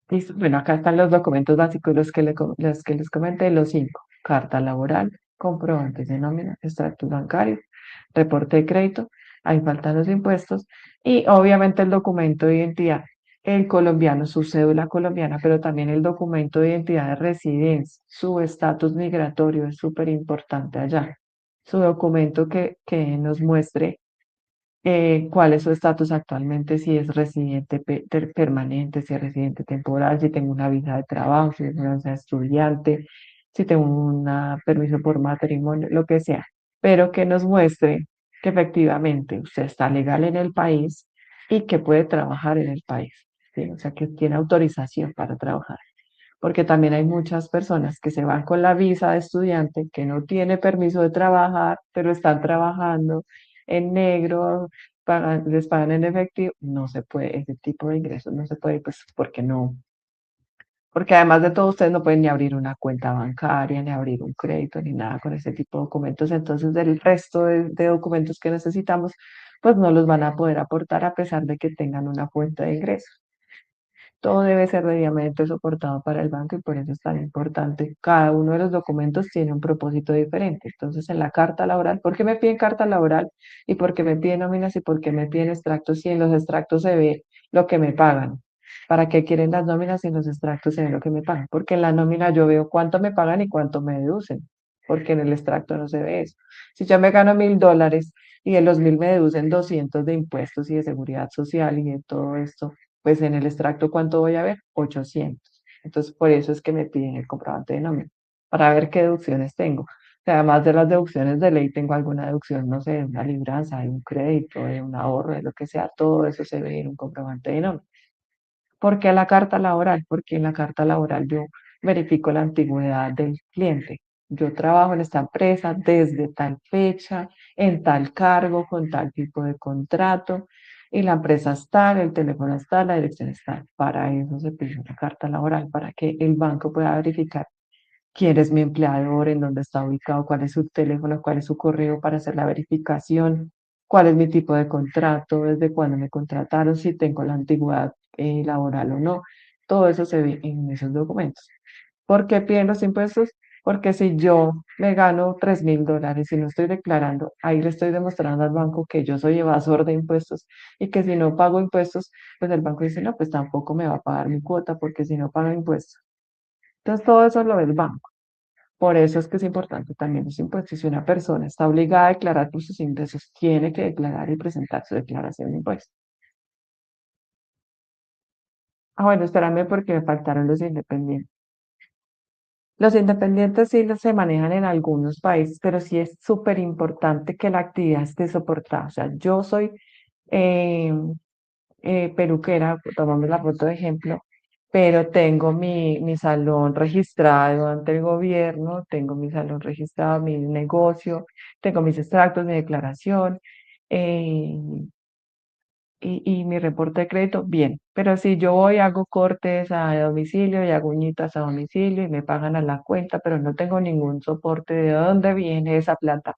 Listo. Bueno, acá están los documentos básicos, los que les comenté, los cinco. Carta laboral, comprobantes de nómina, extractos bancarios, reporte de crédito, ahí faltan los impuestos y obviamente el documento de identidad, el colombiano, su cédula colombiana, pero también el documento de identidad de residencia, su estatus migratorio es súper importante allá. Su documento que nos muestre cuál es su estatus actualmente, si es residente permanente, si es residente temporal, si tengo una visa de trabajo, si es una visa de estudiante, si tengo un permiso por matrimonio, lo que sea, pero que nos muestre que efectivamente usted está legal en el país y que puede trabajar en el país, ¿sí? O sea, que tiene autorización para trabajar. Porque también hay muchas personas que se van con la visa de estudiante, que no tiene permiso de trabajar, pero están trabajando en negro, les pagan en efectivo, no se puede, ese tipo de ingresos no se puede, pues porque no, porque además de todo ustedes no pueden ni abrir una cuenta bancaria, ni abrir un crédito, ni nada con ese tipo de documentos, entonces el resto de documentos que necesitamos, pues no los van a poder aportar a pesar de que tengan una fuente de ingresos. Todo debe ser debidamente soportado para el banco y por eso es tan importante. Cada uno de los documentos tiene un propósito diferente. Entonces, en la carta laboral, ¿por qué me piden carta laboral? ¿Y por qué me piden nóminas? ¿Y por qué me piden extractos? Si en los extractos se ve lo que me pagan. ¿Para qué quieren las nóminas si en los extractos se ve lo que me pagan? Porque en la nómina yo veo cuánto me pagan y cuánto me deducen. porque en el extracto no se ve eso. Si yo me gano $1.000 y de los 1.000 me deducen 200 de impuestos y de seguridad social y de todo esto, pues en el extracto, ¿cuánto voy a ver? 800. Entonces, por eso es que me piden el comprobante de nómina, para ver qué deducciones tengo. O sea, además de las deducciones de ley, tengo alguna deducción, no sé, de una libranza, de un crédito, de un ahorro, de lo que sea, todo eso se ve en un comprobante de nómina. ¿Por qué la carta laboral? Porque en la carta laboral yo verifico la antigüedad del cliente. Yo trabajo en esta empresa desde tal fecha, en tal cargo, con tal tipo de contrato, y la empresa es tal, el teléfono es tal, la dirección es tal. Para eso se pide una carta laboral, para que el banco pueda verificar quién es mi empleador, en dónde está ubicado, cuál es su teléfono, cuál es su correo para hacer la verificación, cuál es mi tipo de contrato, desde cuándo me contrataron, si tengo la antigüedad laboral o no. Todo eso se ve en esos documentos. ¿Por qué piden los impuestos? Porque si yo me gano $3.000 y no estoy declarando, ahí le estoy demostrando al banco que yo soy evasor de impuestos y que si no pago impuestos, pues el banco dice, no, pues tampoco me va a pagar mi cuota porque si no pago impuestos. Entonces todo eso lo ve el banco. Por eso es que es importante también los impuestos. Si una persona está obligada a declarar por sus ingresos, tiene que declarar y presentar su declaración de impuestos. Ah, bueno, espérame porque me faltaron los independientes. Los independientes sí se manejan en algunos países, pero sí es súper importante que la actividad esté soportada. O sea, yo soy eh, peluquera, tomamos la foto de ejemplo, pero tengo mi salón registrado ante el gobierno, tengo mi salón registrado, mi negocio, tengo mis extractos, mi declaración eh, y mi reporte de crédito, bien. Pero si yo voy, hago cortes a domicilio y hago uñitas a domicilio y me pagan a la cuenta, pero no tengo ningún soporte de dónde viene esa plata,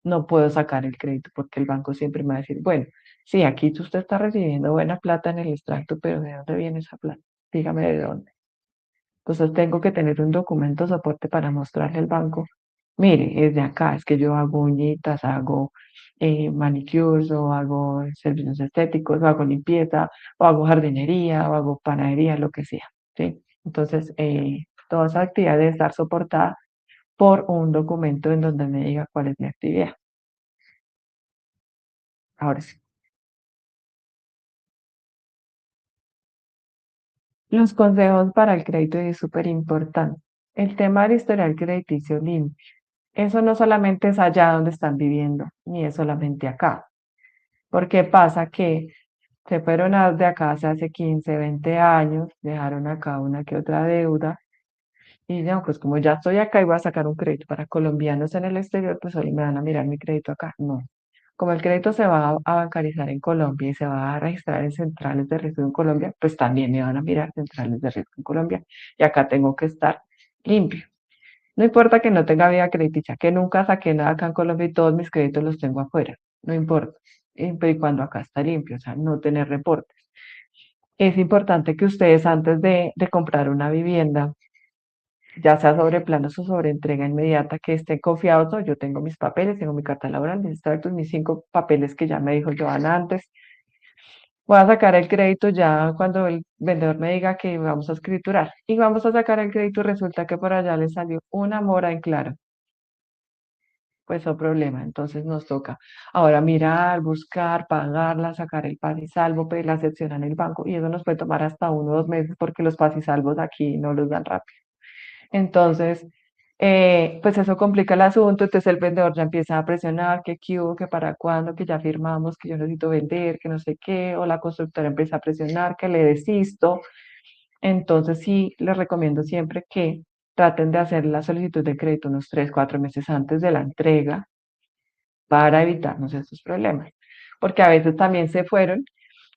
no puedo sacar el crédito porque el banco siempre me va a decir, bueno, sí, aquí usted está recibiendo buena plata en el extracto, pero ¿de dónde viene esa plata? Dígame de dónde. Entonces tengo que tener un documento soporte para mostrarle al banco. Mire, es de acá, es que yo hago uñitas, hago manicures o hago servicios estéticos, o hago limpieza, o hago jardinería, o hago panadería, lo que sea, ¿sí? Entonces, toda esa actividad debe estar soportada por un documento en donde me diga cuál es mi actividad. Ahora sí. Los consejos para el crédito es súper importante. El tema del historial crediticio limpio. Eso no solamente es allá donde están viviendo, ni es solamente acá. Porque pasa que se fueron de acá hace 15, 20 años, dejaron acá una que otra deuda, y no, pues como ya estoy acá y voy a sacar un crédito para colombianos en el exterior, pues hoy me van a mirar mi crédito acá. No. Como el crédito se va a bancarizar en Colombia y se va a registrar en centrales de riesgo en Colombia, pues también me van a mirar centrales de riesgo en Colombia. Y acá tengo que estar limpio. No importa que no tenga vida crediticia, que nunca saqué nada acá en Colombia y todos mis créditos los tengo afuera. No importa. Siempre y cuando acá está limpio, o sea, no tener reportes. Es importante que ustedes antes de comprar una vivienda, ya sea sobre planos o sobre entrega inmediata, que estén confiados, ¿no? Yo tengo mis papeles, tengo mi carta laboral, mis extractos, mis 5 papeles que ya me dijo Joana antes. Voy a sacar el crédito ya cuando el vendedor me diga que vamos a escriturar. Y vamos a sacar el crédito y resulta que por allá le salió una mora en claro. Pues no problema. Entonces nos toca ahora mirar, buscar, pagarla, sacar el paz y salvo, pedir la excepción en el banco. Y eso nos puede tomar hasta 1 o 2 meses porque los paz y salvos aquí no los dan rápido. Entonces, pues eso complica el asunto, entonces el vendedor ya empieza a presionar que qué hubo, que para cuándo, que ya firmamos, que yo necesito vender, que no sé qué, o la constructora empieza a presionar, que le desisto. Entonces sí, les recomiendo siempre que traten de hacer la solicitud de crédito unos 3, 4 meses antes de la entrega para evitarnos estos problemas. Porque a veces también se fueron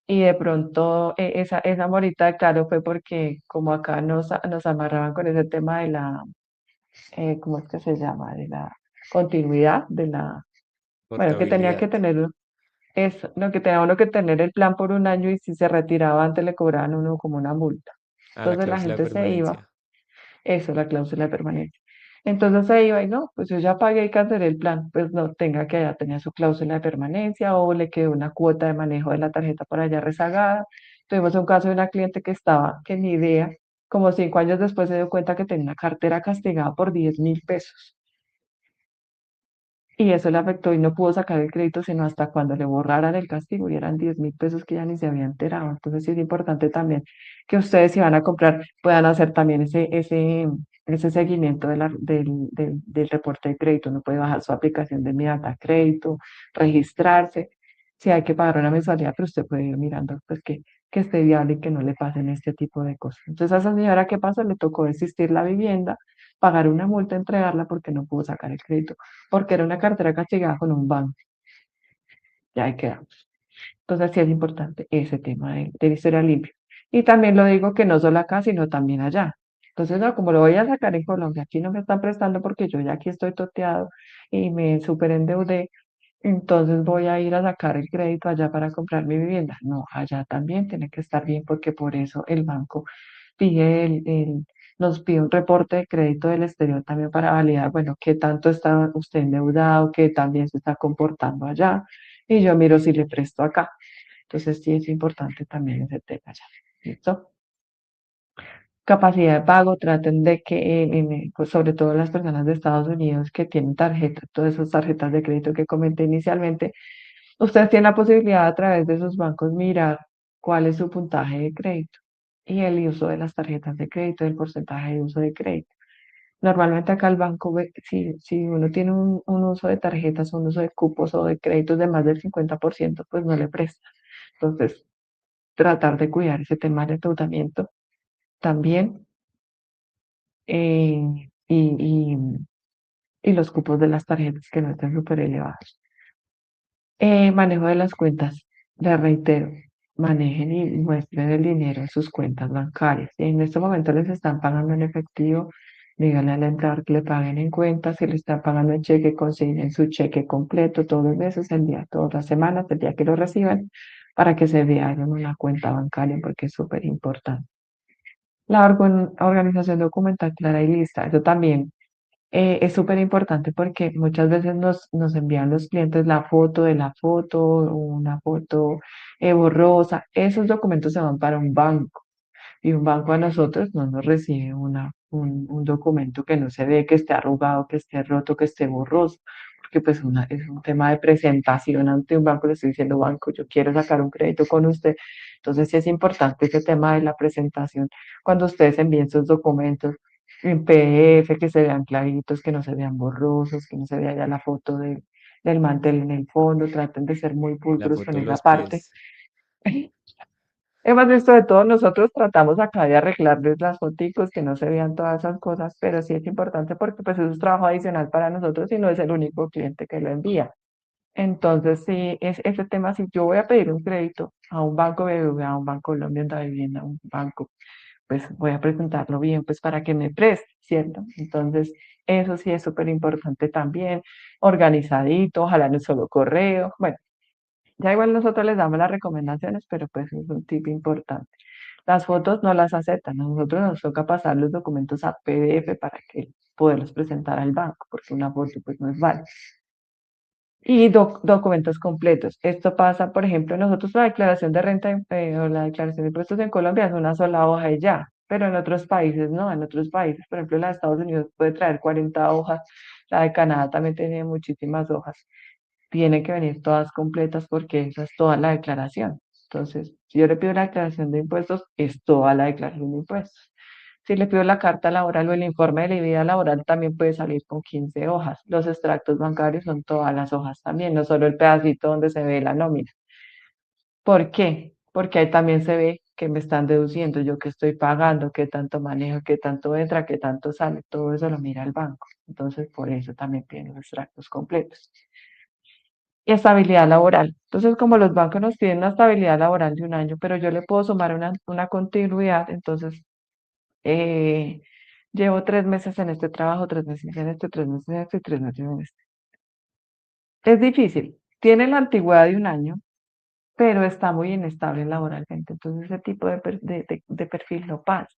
y de pronto esa morita de claro fue porque como acá nos amarraban con ese tema de la ¿cómo es que se llama? De la continuidad, bueno, que tenía que Portabilidad tener, eso, no, que tenía uno que tener el plan por un año y si se retiraba antes le cobraban uno como una multa. a la Entonces la cláusula de gente se iba, permanencia. eso, la cláusula de permanencia. Entonces se iba y no, pues yo ya pagué y cancelé el plan, pues no, tenga que ya tenía su cláusula de permanencia o le quedó una cuota de manejo de la tarjeta por allá rezagada. Tuvimos un caso de una cliente que estaba, que ni idea, como 5 años después se dio cuenta que tenía una cartera castigada por 10.000 pesos. y eso le afectó y no pudo sacar el crédito sino hasta cuando le borraran el castigo y eran 10.000 pesos que ya ni se había enterado. Entonces sí es importante también que ustedes si van a comprar puedan hacer también ese seguimiento del reporte de crédito. Uno puede bajar su aplicación de Mi Data Crédito, registrarse. Si hay que pagar una mensualidad, pero usted puede ir mirando pues que esté viable y que no le pasen este tipo de cosas. Entonces a esa señora, ¿qué pasó? Le tocó desistir la vivienda, pagar una multa, entregarla porque no pudo sacar el crédito porque era una cartera castigada con un banco. Ya ahí quedamos. Entonces sí es importante ese tema de la historia limpia. Y también lo digo que no solo acá, sino también allá. Entonces, no, como lo voy a sacar en Colombia, aquí no me están prestando porque yo ya aquí estoy toteado y me super endeudé, entonces voy a ir a sacar el crédito allá para comprar mi vivienda. No, allá también tiene que estar bien porque por eso el banco nos pide un reporte de crédito del exterior también para validar, bueno, qué tanto está usted endeudado, qué también se está comportando allá, y yo miro si le presto acá. Entonces sí es importante también ese tema allá. ¿Listo? Capacidad de pago, traten de que, pues, sobre todo las personas de Estados Unidos que tienen tarjetas, todas esas tarjetas de crédito que comenté inicialmente, ustedes tienen la posibilidad a través de sus bancos mirar cuál es su puntaje de crédito y el uso de las tarjetas de crédito, el porcentaje de uso de crédito. Normalmente acá el banco ve, si uno tiene un uso de tarjetas, un uso de cupos o de créditos de más del 50%, pues no le presta. Entonces, tratar de cuidar ese tema del endeudamiento también y los cupos de las tarjetas que no estén súper elevados. Manejo de las cuentas. Les reitero, manejen y muestren el dinero en sus cuentas bancarias. Si en este momento les están pagando en efectivo, díganle al entrar que le paguen en cuenta. Si le están pagando en cheque, consignen su cheque completo todos los meses, el día, todas las semanas, el día que lo reciban, para que se vea en una cuenta bancaria, porque es súper importante. La organización documental clara y lista. Eso también es súper importante porque muchas veces nos envían los clientes la foto de la foto, una foto borrosa. Esos documentos se van para un banco y un banco a nosotros no nos recibe un documento que no se ve, que esté arrugado, que esté roto, que esté borroso, porque pues es un tema de presentación ante un banco. Le estoy diciendo, banco, yo quiero sacar un crédito con usted. Entonces sí es importante ese tema de la presentación cuando ustedes envíen sus documentos en PDF, que se vean claritos, que no se vean borrosos, que no se vea ya la foto del mantel en el fondo. Traten de ser muy La pulcros con foto de esa los parte. pies. Hemos visto de todo, nosotros tratamos acá de arreglarles las foticos, que no se vean todas esas cosas, pero sí es importante porque pues es un trabajo adicional para nosotros y no es el único cliente que lo envía. Entonces, sí, es ese tema, si yo voy a pedir un crédito a un banco BBVA, a un banco Colombia de Vivienda, a un banco, pues voy a presentarlo bien, pues para que me preste, ¿cierto? Entonces, eso sí es súper importante también, organizadito, ojalá en un solo correo. Bueno, ya igual nosotros les damos las recomendaciones, pero pues es un tip importante. Las fotos no las aceptan, a nosotros nos toca pasar los documentos a PDF para que poderlos presentar al banco, porque una foto pues no es válida. Y documentos completos. Esto pasa, por ejemplo, nosotros la declaración de renta o la declaración de impuestos en Colombia es una sola hoja y ya, pero en otros países no, en otros países, por ejemplo, la de Estados Unidos puede traer 40 hojas, la de Canadá también tiene muchísimas hojas, tienen que venir todas completas porque esa es toda la declaración. Entonces, si yo le pido la declaración de impuestos, es toda la declaración de impuestos. Si le pido la carta laboral o el informe de la vida laboral, también puede salir con 15 hojas. Los extractos bancarios son todas las hojas también, no solo el pedacito donde se ve la nómina. ¿Por qué? Porque ahí también se ve que me están deduciendo, yo qué estoy pagando, qué tanto manejo, qué tanto entra, qué tanto sale. Todo eso lo mira el banco. Entonces, por eso también piden los extractos completos. Y estabilidad laboral. Entonces, como los bancos nos piden una estabilidad laboral de un año, pero yo le puedo sumar una continuidad, entonces eh, llevo 3 meses en este trabajo, 3 meses en este, 3 meses en este y 3 meses en este. Es difícil. Tiene la antigüedad de un año, pero está muy inestable laboralmente. Entonces, ese tipo de perfil no pasa.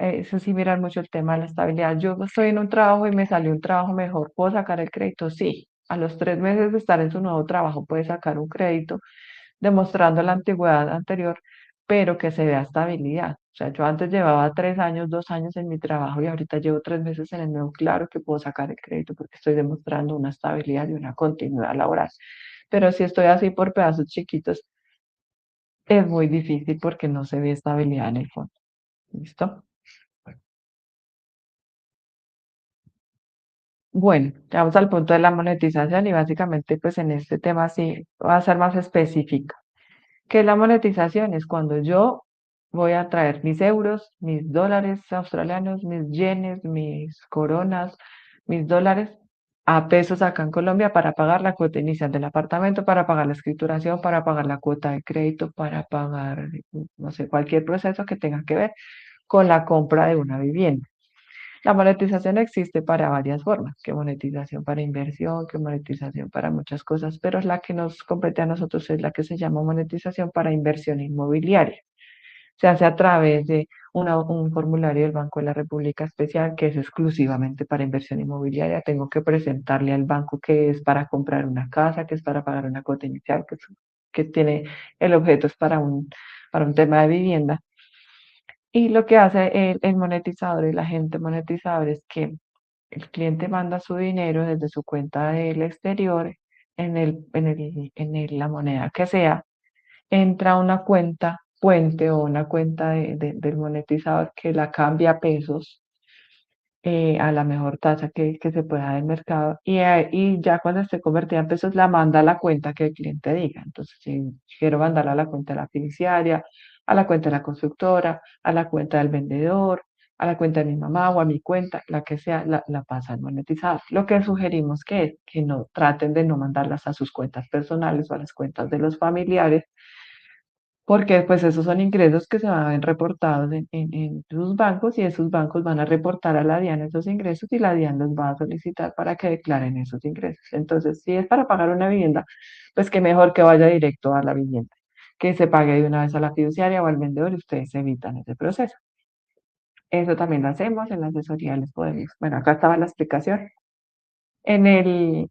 Eso sí, mirar mucho el tema de la estabilidad. Yo estoy en un trabajo y me salió un trabajo mejor. ¿Puedo sacar el crédito? Sí. A los 3 meses de estar en su nuevo trabajo puede sacar un crédito demostrando la antigüedad anterior, pero que se vea estabilidad. O sea, yo antes llevaba 3 años, 2 años en mi trabajo y ahorita llevo 3 meses en el nuevo. Claro que puedo sacar el crédito porque estoy demostrando una estabilidad y una continuidad laboral. Pero si estoy así por pedazos chiquitos, es muy difícil porque no se ve estabilidad en el fondo. ¿Listo? Bueno, ya vamos al punto de la monetización y básicamente pues en este tema sí va a ser más específica. ¿Qué es la monetización? Es cuando yo voy a traer mis euros, mis dólares australianos, mis yenes, mis coronas, mis dólares a pesos acá en Colombia para pagar la cuota inicial del apartamento, para pagar la escrituración, para pagar la cuota de crédito, para pagar, no sé, cualquier proceso que tenga que ver con la compra de una vivienda. La monetización existe para varias formas, que monetización para inversión, que monetización para muchas cosas, pero la que nos compete a nosotros es la que se llama monetización para inversión inmobiliaria. Se hace a través de un formulario del Banco de la República Especial que es exclusivamente para inversión inmobiliaria. Tengo que presentarle al banco que es para comprar una casa, que es para pagar una cuota inicial, que tiene el objeto es para un tema de vivienda. Y lo que hace el monetizador y la gente monetizador es que el cliente manda su dinero desde su cuenta del exterior la moneda que sea, entra a una cuenta puente o una cuenta del monetizador que la cambia a pesos a la mejor tasa que se pueda del mercado y ya cuando esté convertida en pesos la manda a la cuenta que el cliente diga. Entonces, si quiero mandarla a la cuenta de la fiduciaria, a la cuenta de la constructora, a la cuenta del vendedor, a la cuenta de mi mamá o a mi cuenta, la que sea, la pasa al monetizador. Lo que sugerimos que es que no traten de no mandarlas a sus cuentas personales o a las cuentas de los familiares, porque pues esos son ingresos que se van a ver reportados en sus bancos y esos bancos van a reportar a la DIAN esos ingresos y la DIAN los va a solicitar para que declaren esos ingresos. Entonces, si es para pagar una vivienda, pues que mejor que vaya directo a la vivienda, que se pague de una vez a la fiduciaria o al vendedor y ustedes evitan ese proceso. Eso también lo hacemos en la asesoría, les podemos. Bueno, acá estaba la explicación. En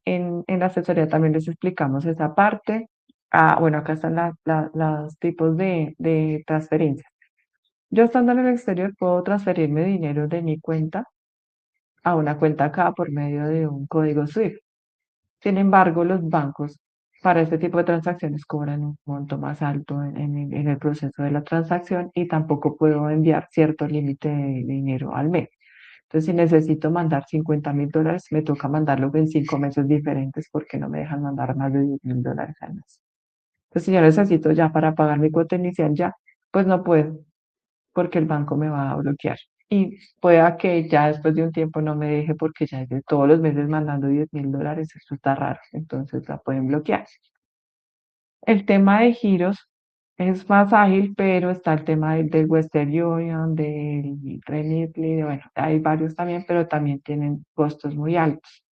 la asesoría también les explicamos esa parte. Ah, bueno, acá están los tipos de transferencias. Yo estando en el exterior puedo transferirme dinero de mi cuenta a una cuenta acá por medio de un código SWIFT. Sin embargo, los bancos para este tipo de transacciones cobran un monto más alto en el proceso de la transacción y tampoco puedo enviar cierto límite de dinero al mes. Entonces, si necesito mandar $50.000, me toca mandarlo en 5 meses diferentes porque no me dejan mandar más de $10.000 al mes. Entonces, si yo necesito ya para pagar mi cuota inicial ya, pues no puedo porque el banco me va a bloquear. Y pueda que ya después de un tiempo no me deje porque ya es de todos los meses mandando $10.000, esto está raro, entonces la pueden bloquear. El tema de giros es más ágil, pero está el tema del Western Union, del Remitly, bueno, hay varios también, pero también tienen costos muy altos.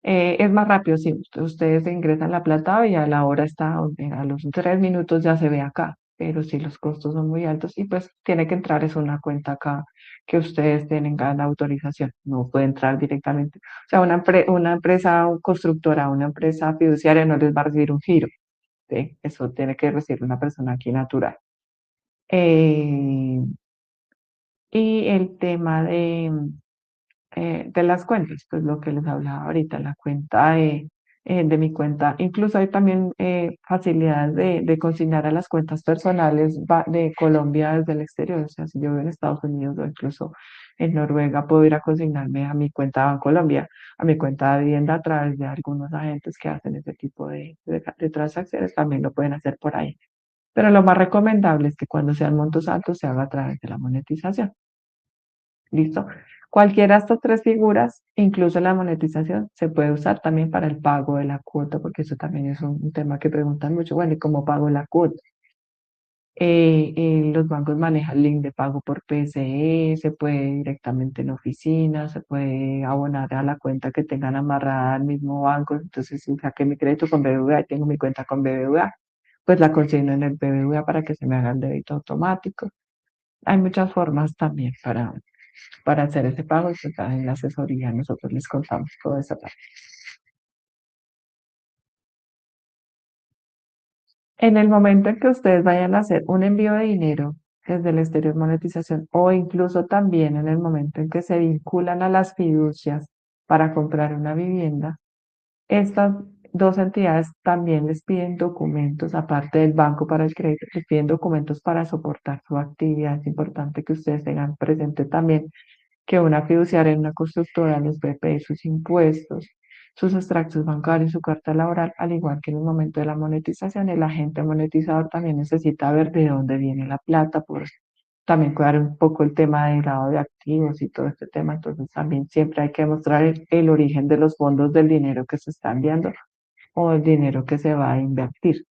Es más rápido, sí, ustedes ingresan la plata y a la hora está, a los 3 minutos ya se ve acá, pero sí los costos son muy altos y pues tiene que entrar es una cuenta acá que ustedes tengan la autorización, no puede entrar directamente. O sea, una empresa constructora, una empresa fiduciaria no les va a recibir un giro, ¿sí? Eso tiene que recibir una persona aquí natural. Eh, y el tema de las cuentas, pues lo que les hablaba ahorita, la cuenta de mi cuenta. Incluso hay también facilidades de consignar a las cuentas personales de Colombia desde el exterior. O sea, si yo vivo en Estados Unidos o incluso en Noruega, puedo ir a consignarme a mi cuenta Bancolombia, a mi cuenta de vivienda a través de algunos agentes que hacen ese tipo de transacciones. También lo pueden hacer por ahí. Pero lo más recomendable es que cuando sean montos altos se haga a través de la monetización. ¿Listo? Cualquiera de estas tres figuras, incluso la monetización, se puede usar también para el pago de la cuota, porque eso también es un tema que preguntan mucho. Bueno, ¿y cómo pago la cuota? Los bancos manejan link de pago por PSE, se puede directamente en oficina, se puede abonar a la cuenta que tengan amarrada al mismo banco. Entonces, si saqué mi crédito con BBVA y tengo mi cuenta con BBVA, pues la consigno en el BBVA para que se me haga el débito automático. Hay muchas formas también para hacer ese pago y pues en la asesoría nosotros les contamos toda esa parte. En el momento en que ustedes vayan a hacer un envío de dinero desde el exterior monetización o incluso también en el momento en que se vinculan a las fiducias para comprar una vivienda, estas dos entidades también les piden documentos, aparte del banco para el crédito, les piden documentos para soportar su actividad. Es importante que ustedes tengan presente también que una fiduciaria en una constructora les puede pedir sus impuestos, sus extractos bancarios, su carta laboral, al igual que en el momento de la monetización, el agente monetizador también necesita ver de dónde viene la plata, por también cuidar un poco el tema del grado de activos y todo este tema. Entonces también siempre hay que mostrar el origen de los fondos del dinero que se está enviando o el dinero que se va a invertir.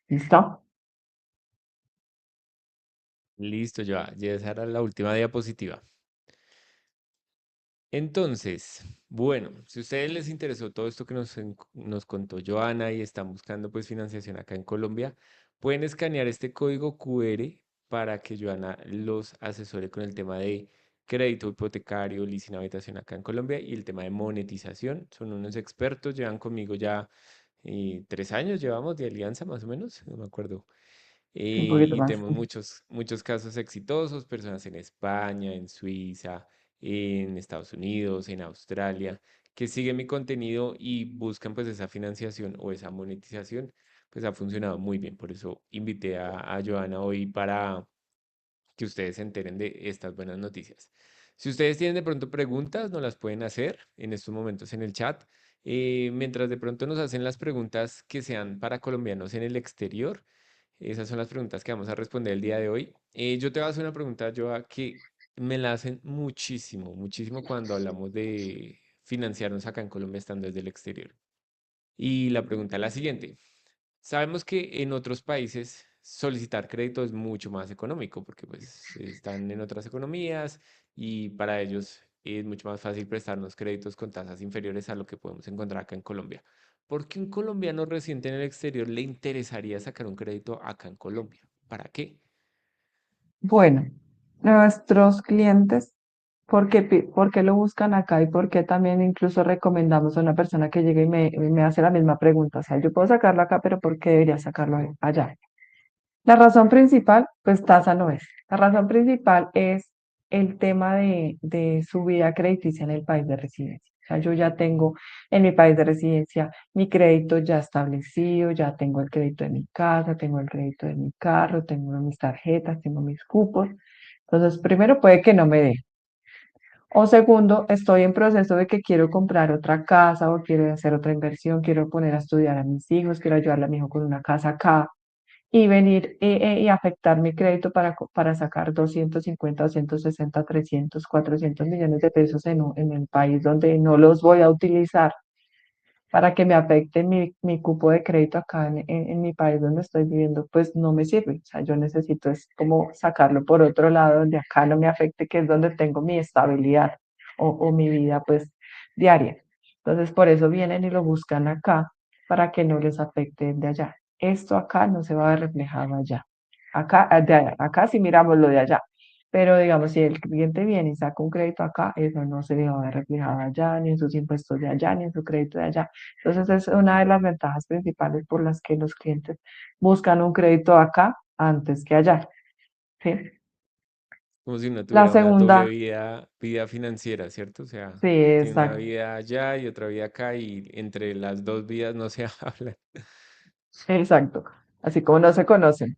¿Listo? Listo, ya esa era la última diapositiva. Entonces, bueno, si a ustedes les interesó todo esto que nos contó Joana y están buscando pues financiación acá en Colombia, pueden escanear este código QR para que Joana los asesore con el tema de crédito hipotecario, leasing habitación acá en Colombia y el tema de monetización. Son unos expertos, llevan conmigo ya 3 años, llevamos de alianza más o menos, no me acuerdo. Un poquito Y más. tenemos muchos casos exitosos, personas en España, en Suiza, en Estados Unidos, en Australia, que siguen mi contenido y buscan pues esa financiación o esa monetización, pues ha funcionado muy bien. Por eso invité a Joana hoy para que ustedes se enteren de estas buenas noticias. Si ustedes tienen de pronto preguntas, nos las pueden hacer en estos momentos en el chat. Mientras de pronto nos hacen las preguntas que sean para colombianos en el exterior, esas son las preguntas que vamos a responder el día de hoy. Yo te voy a hacer una pregunta, Joa, que me la hacen muchísimo, muchísimo cuando hablamos de financiarnos acá en Colombia estando desde el exterior. Y la pregunta es la siguiente. Sabemos que en otros países solicitar crédito es mucho más económico porque pues están en otras economías y para ellos es mucho más fácil prestarnos créditos con tasas inferiores a lo que podemos encontrar acá en Colombia. ¿Por qué un colombiano residente en el exterior le interesaría sacar un crédito acá en Colombia? ¿Para qué? Bueno, nuestros clientes, ¿por qué lo buscan acá y por qué también incluso recomendamos a una persona que llegue y me hace la misma pregunta? O sea, yo puedo sacarlo acá, pero ¿por qué debería sacarlo allá? La razón principal, pues tasa no es. La razón principal es el tema de su vida crediticia en el país de residencia. O sea, yo ya tengo en mi país de residencia mi crédito ya establecido, ya tengo el crédito de mi casa, tengo el crédito de mi carro, tengo mis tarjetas, tengo mis cupos. Entonces, primero puede que no me dé. O segundo, estoy en proceso de que quiero comprar otra casa o quiero hacer otra inversión, quiero poner a estudiar a mis hijos, quiero ayudarle a mi hijo con una casa acá y venir y afectar mi crédito para sacar 250, 260, 300, 400 millones de pesos en el país donde no los voy a utilizar para que me afecte mi cupo de crédito acá en mi país donde estoy viviendo, pues no me sirve. O sea, yo necesito es como sacarlo por otro lado donde acá no me afecte, que es donde tengo mi estabilidad o mi vida pues diaria. Entonces, por eso vienen y lo buscan acá para que no les afecte de allá. Esto acá no se va a ver reflejado allá. Acá, acá sí miramos lo de allá. Pero digamos, si el cliente viene y saca un crédito acá, eso no se va a ver reflejado allá, ni en sus impuestos de allá, ni en su crédito de allá. Entonces es una de las ventajas principales por las que los clientes buscan un crédito acá antes que allá. ¿Sí? Como si uno La tuviera una doble segunda, vida financiera, ¿cierto? O sea, sí, tiene una exacto, vida allá y otra vida acá y entre las dos vidas no se hablan, exacto. Así como no se conocen.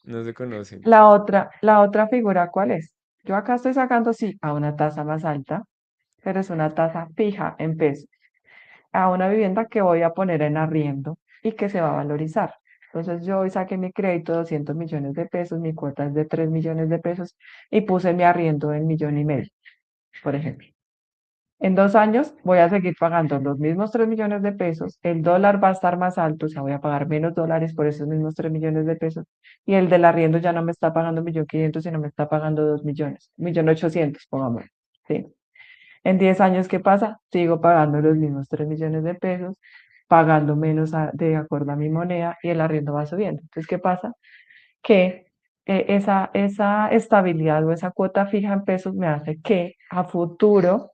no se conocen. La otra figura, ¿cuál es? Yo acá estoy sacando, sí, a una tasa más alta, pero es una tasa fija en pesos, a una vivienda que voy a poner en arriendo y que se va a valorizar. Entonces yo hoy saqué mi crédito de 200 millones de pesos, mi cuota es de 3 millones de pesos y puse mi arriendo en 1,5 millones, por ejemplo. En 2 años voy a seguir pagando los mismos 3 millones de pesos, el dólar va a estar más alto, o sea, voy a pagar menos dólares por esos mismos 3 millones de pesos y el del arriendo ya no me está pagando 1,500,000, sino me está pagando 2 millones, 1,800,000, pongamos. ¿Sí? En 10 años, ¿qué pasa? Sigo pagando los mismos 3 millones de pesos, pagando menos de acuerdo a mi moneda y el arriendo va subiendo. Entonces, ¿qué pasa? Que esa estabilidad o esa cuota fija en pesos me hace que a futuro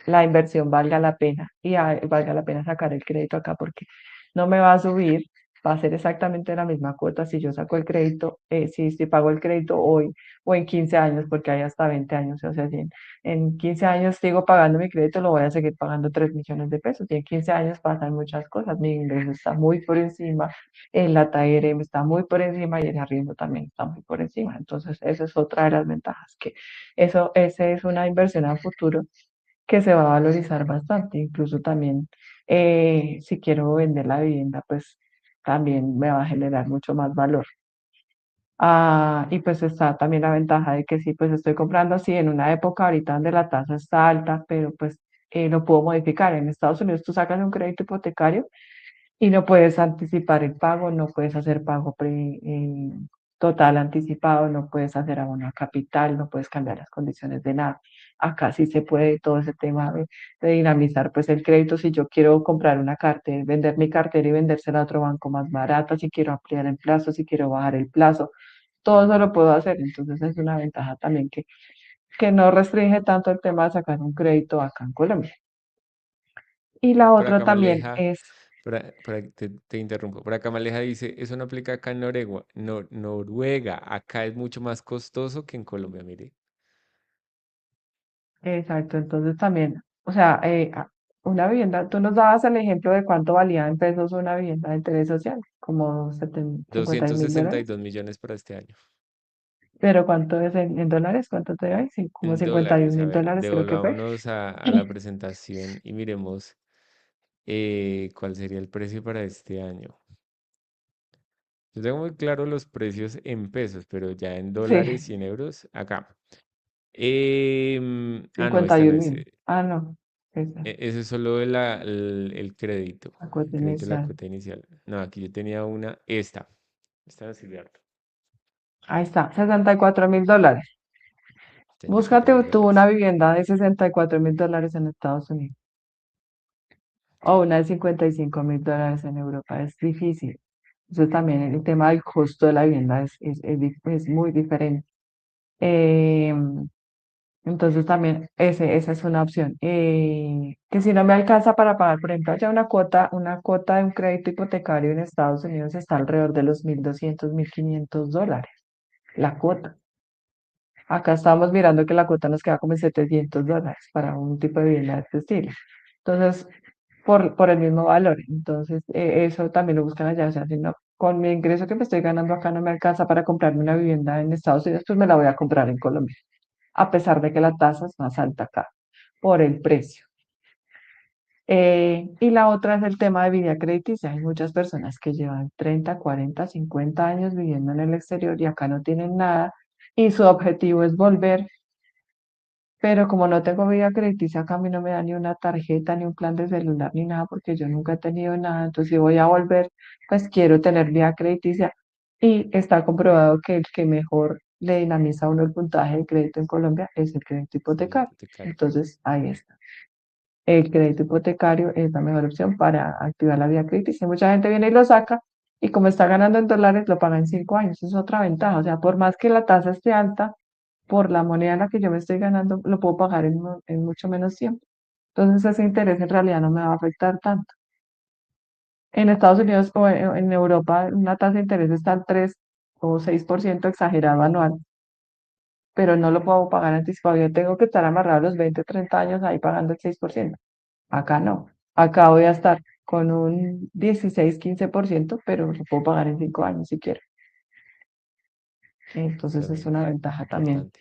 la inversión valga la pena y valga la pena sacar el crédito acá porque no me va a subir, va a ser exactamente la misma cuota si yo saco el crédito, si pago el crédito hoy o en 15 años, porque hay hasta 20 años, o sea, si en 15 años sigo pagando mi crédito, lo voy a seguir pagando 3 millones de pesos y en 15 años pasan muchas cosas, mi ingreso está muy por encima, la TAERE está muy por encima y el arriendo también está muy por encima, entonces esa es otra de las ventajas, que ese es una inversión a futuro que se va a valorizar bastante. Incluso también, si quiero vender la vivienda, pues también me va a generar mucho más valor. Y pues está también la ventaja de que sí, pues estoy comprando así en una época ahorita donde la tasa está alta, pero pues lo puedo modificar. En Estados Unidos tú sacas un crédito hipotecario y no puedes anticipar el pago, no puedes hacer pago total anticipado, no puedes hacer abono a capital, no puedes cambiar las condiciones de nada. Acá sí se puede todo ese tema de dinamizar pues el crédito. Si yo quiero comprar una cartera, vender mi cartera y vendérsela a otro banco más barata, si quiero ampliar el plazo, si quiero bajar el plazo, todo eso lo puedo hacer. Entonces es una ventaja también que no restringe tanto el tema de sacar un crédito acá en Colombia. Y la Por otra acá también Maleja, es te interrumpo. Por acá Maleja dice, eso no aplica acá en Noruega. Acá es mucho más costoso que en Colombia, mire. exacto, entonces también, o sea, una vivienda, tú nos dabas el ejemplo de cuánto valía en pesos una vivienda de interés social, como 50.000 dólares, 262 millones para este año. pero ¿cuánto es en dólares? ¿Cuánto te da? Sí, como En cincuenta y un dólares, a mil ver, dólares creo que fue. devolvámonos a la presentación y miremos cuál sería el precio para este año. Yo tengo muy claro los precios en pesos, pero ya en Sí, dólares y en euros, acá. No, cincuenta esta y no un es. mil. Ah, no, esa, Eso es solo el crédito. la El cuota crédito de la inicial. cuota inicial. No, aquí yo tenía una, esta. Esta no sirve harto. Ahí está, 64.000 dólares. 34 Búscate mil tú una dólares. vivienda de 64.000 dólares en Estados Unidos o una de 55.000 dólares en Europa. Es difícil. Eso también el tema del costo de la vivienda es muy diferente. Eh, entonces también esa es una opción. Que si no me alcanza para pagar, por ejemplo, ya una cuota de un crédito hipotecario en Estados Unidos está alrededor de los 1.200 1.500 dólares, la cuota. Acá estamos mirando que la cuota nos queda como en 700 dólares para un tipo de vivienda de este estilo. Entonces, por el mismo valor. Entonces, eso también lo buscan allá. O sea, si no, con mi ingreso que me estoy ganando acá no me alcanza para comprarme una vivienda en Estados Unidos, pues me la voy a comprar en Colombia, a pesar de que la tasa es más alta acá por el precio. Y la otra es el tema de vida crediticia. Hay muchas personas que llevan 30, 40, 50 años viviendo en el exterior y acá no tienen nada y su objetivo es volver, pero como no tengo vida crediticia, acá a mí no me da ni una tarjeta, ni un plan de celular, ni nada, porque yo nunca he tenido nada. Entonces, si voy a volver, pues quiero tener vida crediticia. Y está comprobado que el que mejor le dinamiza a uno el puntaje de crédito en Colombia es el crédito El hipotecario. hipotecario. Entonces, ahí está. El crédito hipotecario es la mejor opción para activar la vida crediticia. Mucha gente viene y lo saca y como está ganando en dólares, lo paga en 5 años. Esa es otra ventaja. O sea, por más que la tasa esté alta, por la moneda en la que yo me estoy ganando, lo puedo pagar en mucho menos tiempo. Entonces, ese interés en realidad no me va a afectar tanto. En Estados Unidos o en Europa, una tasa de interés está al 3 o 6% exagerado anual, pero no lo puedo pagar anticipado. Yo tengo que estar amarrado a los 20 30 años ahí pagando el 6%. Acá no. Acá voy a estar con un 16 15%, pero lo puedo pagar en 5 años si quiero. Entonces, Está es bien, una ventaja también. importante.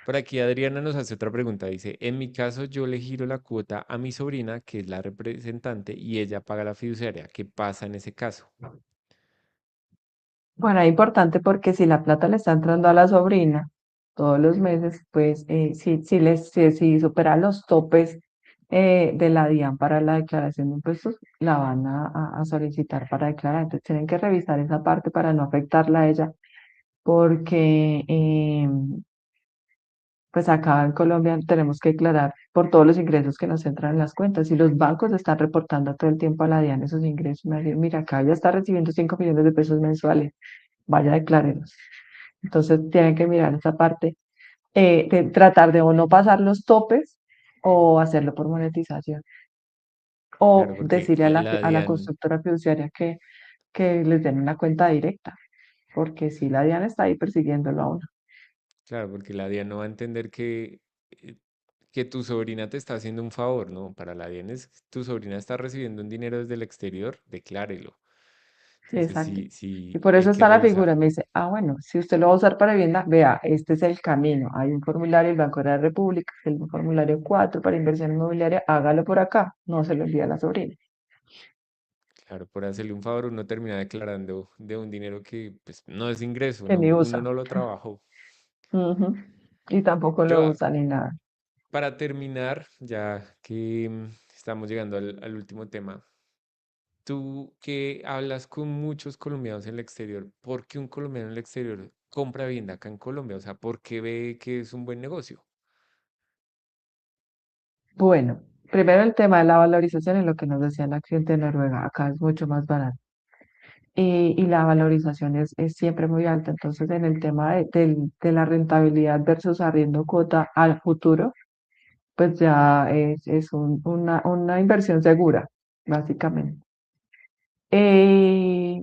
Por aquí Adriana nos hace otra pregunta. Dice, en mi caso yo le giro la cuota a mi sobrina, que es la representante, y ella paga la fiduciaria. ¿Qué pasa en ese caso? Bueno, es importante porque si la plata le está entrando a la sobrina todos los meses, pues si supera los topes de la DIAN para la declaración de impuestos, la van a solicitar para declarar. Entonces tienen que revisar esa parte para no afectarla a ella, porque pues acá en Colombia tenemos que declarar por todos los ingresos que nos entran en las cuentas y los bancos están reportando todo el tiempo a la DIAN esos ingresos. Me dicen, mira, acá ya está recibiendo 5 millones de pesos mensuales, vaya, declárenos. Entonces tienen que mirar esa parte, de tratar de o no pasar los topes o hacerlo por monetización. O Claro, porque decirle a la, la, la a la DIAN, constructora fiduciaria que les den una cuenta directa, porque si la DIAN está ahí persiguiéndolo a uno. Claro, porque la DIAN no va a entender eh, que tu sobrina te está haciendo un favor, ¿no? Para la DIAN es, tu sobrina está recibiendo un dinero desde el exterior, declárelo. Sí, Entonces exacto. sí, Y sí, por hay eso que está la revisar. figura. Me dice, ah, bueno, si usted lo va a usar para vivienda, vea, este es el camino. Hay un formulario del Banco de la República, el formulario 4 para inversión inmobiliaria, hágalo por acá, no se lo envía a la sobrina, Claro, por hacerle un favor uno termina declarando de un dinero que pues no es ingreso, que no, ni uno usa. no lo trabajó. Ujú. Y tampoco Yo, lo usa ni nada. para terminar, ya que estamos llegando al último tema, tú que hablas con muchos colombianos en el exterior, ¿por qué un colombiano en el exterior compra vivienda acá en Colombia? O sea, ¿por qué ve que es un buen negocio? Bueno, primero el tema de la valorización es lo que nos decía la cliente de Noruega. Acá es mucho más barato. Y la valorización es siempre muy alta. Entonces, en el tema de la rentabilidad versus arriendo cuota al futuro, pues ya es una inversión segura, básicamente. Eh,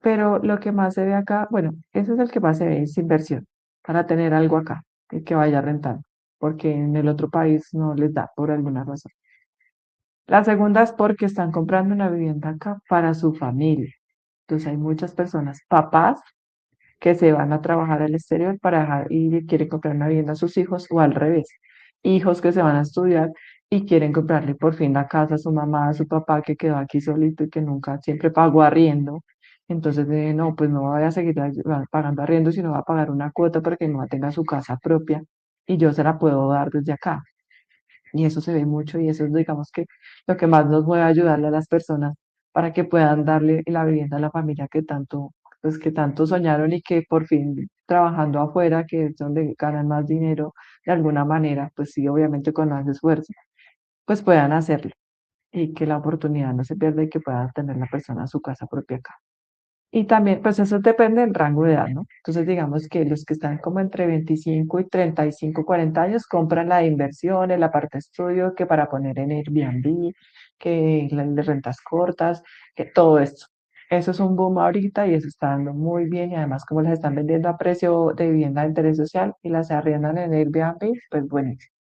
pero lo que más se ve acá, bueno, ese es el que más se ve, es inversión, para tener algo acá y que vaya rentando, porque en el otro país no les da por alguna razón. La segunda es porque están comprando una vivienda acá para su familia. Entonces hay muchas personas, papás, que se van a trabajar al exterior para dejar y le quieren comprar una vivienda a sus hijos o al revés. Hijos que se van a estudiar y quieren comprarle por fin la casa a su mamá, a su papá que quedó aquí solito y que nunca siempre pagó arriendo. Entonces, no, pues no voy a seguir pagando arriendo, sino va a pagar una cuota para que no tenga su casa propia y yo se la puedo dar desde acá. Y eso se ve mucho y eso es, digamos que lo que más nos mueve a ayudarle a las personas para que puedan darle la vivienda a la familia que tanto, pues que tanto soñaron y que por fin trabajando afuera, que es donde ganan más dinero de alguna manera, pues sí, obviamente con más esfuerzo, pues puedan hacerlo y que la oportunidad no se pierda y que pueda tener la persona su casa propia acá. Y también, pues eso depende del rango de edad, ¿no? Entonces, digamos que los que están como entre 25 y 35, 40 años compran la de inversión, la parte estudio, que para poner en Airbnb, que las de rentas cortas, que todo esto. Eso es un boom ahorita y eso está dando muy bien y además como las están vendiendo a precio de vivienda de interés social y las arriendan en Airbnb, pues buenísimo.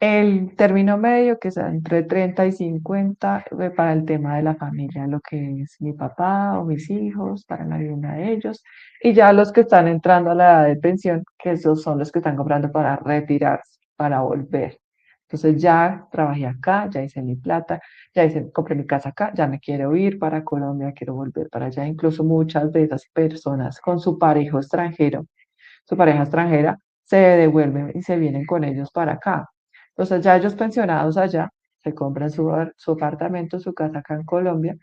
El término medio, que sea entre 30 y 50, para el tema de la familia, lo que es mi papá o mis hijos, para la vivienda de ellos, y ya los que están entrando a la edad de pensión, que esos son los que están comprando para retirarse, para volver. Entonces ya trabajé acá, ya hice mi plata, ya hice, compré mi casa acá, ya me quiero ir para Colombia, quiero volver para allá. Incluso muchas de esas personas con su pareja extranjera, se devuelven y se vienen con ellos para acá. Entonces ya ellos pensionados allá, se compran su apartamento, su casa acá en Colombia,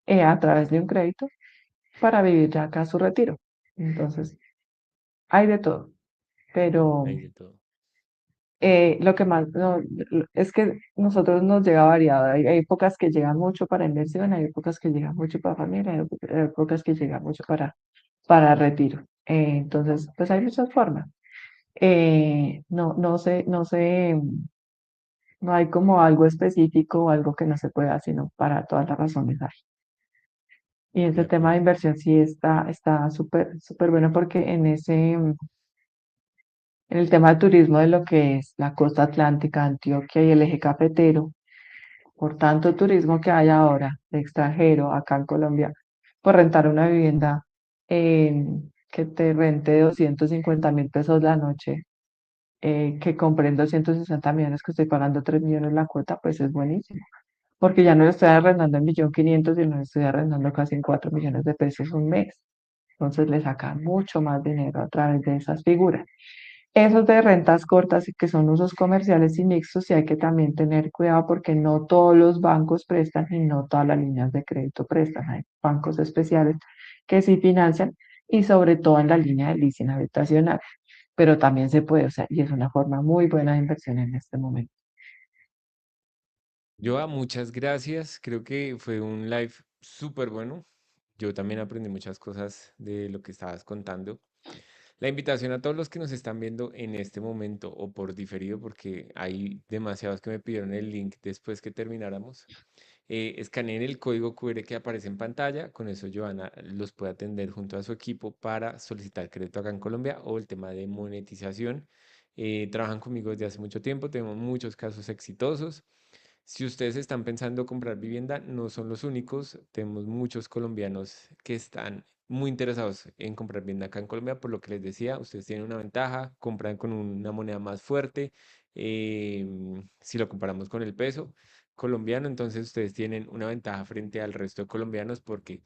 a través de un crédito para vivir ya acá su retiro. Entonces, hay de todo, pero Hay de todo. lo que más no, es que nosotros nos llega variado. Hay épocas que llegan mucho para inversión, hay épocas que llegan mucho para familia, hay épocas que llegan mucho para retiro. Entonces, pues hay muchas formas. No sé, no hay como algo específico o algo que no se pueda, sino para todas las razones hay. Y ese De tema de acuerdo. inversión sí está súper, súper bueno porque en el tema de turismo de lo que es la costa atlántica, Antioquia y el eje cafetero, por tanto turismo que hay ahora de extranjero acá en Colombia, por rentar una vivienda que te rente 250.000 pesos la noche, que compré en 260 millones, que estoy pagando 3 millones la cuota, pues es buenísimo. Porque ya no lo estoy arrendando en 1.500.000, sino lo estoy arrendando casi en 4 millones de pesos un mes. Entonces le sacan mucho más dinero a través de esas figuras. Esos de rentas cortas y que son usos comerciales y mixtos, y hay que también tener cuidado porque no todos los bancos prestan y no todas las líneas de crédito prestan. Hay bancos especiales que sí financian y sobre todo en la línea de leasing habitacional, pero también se puede, o sea, y es una forma muy buena de inversión en este momento. Joa, muchas gracias. Creo que fue un live súper bueno. Yo también aprendí muchas cosas de lo que estabas contando. La invitación a todos los que nos están viendo en este momento o por diferido, porque hay demasiados que me pidieron el link después que termináramos, escaneen el código QR que aparece en pantalla. Con eso Joana los puede atender junto a su equipo para solicitar crédito acá en Colombia o el tema de monetización. Trabajan conmigo desde hace mucho tiempo, tenemos muchos casos exitosos. Si ustedes están pensando comprar vivienda, no son los únicos. Tenemos muchos colombianos que están muy interesados en comprar vivienda acá en Colombia. Por lo que les decía, ustedes tienen una ventaja, compran con una moneda más fuerte. Si lo comparamos con el peso colombiano, entonces ustedes tienen una ventaja frente al resto de colombianos porque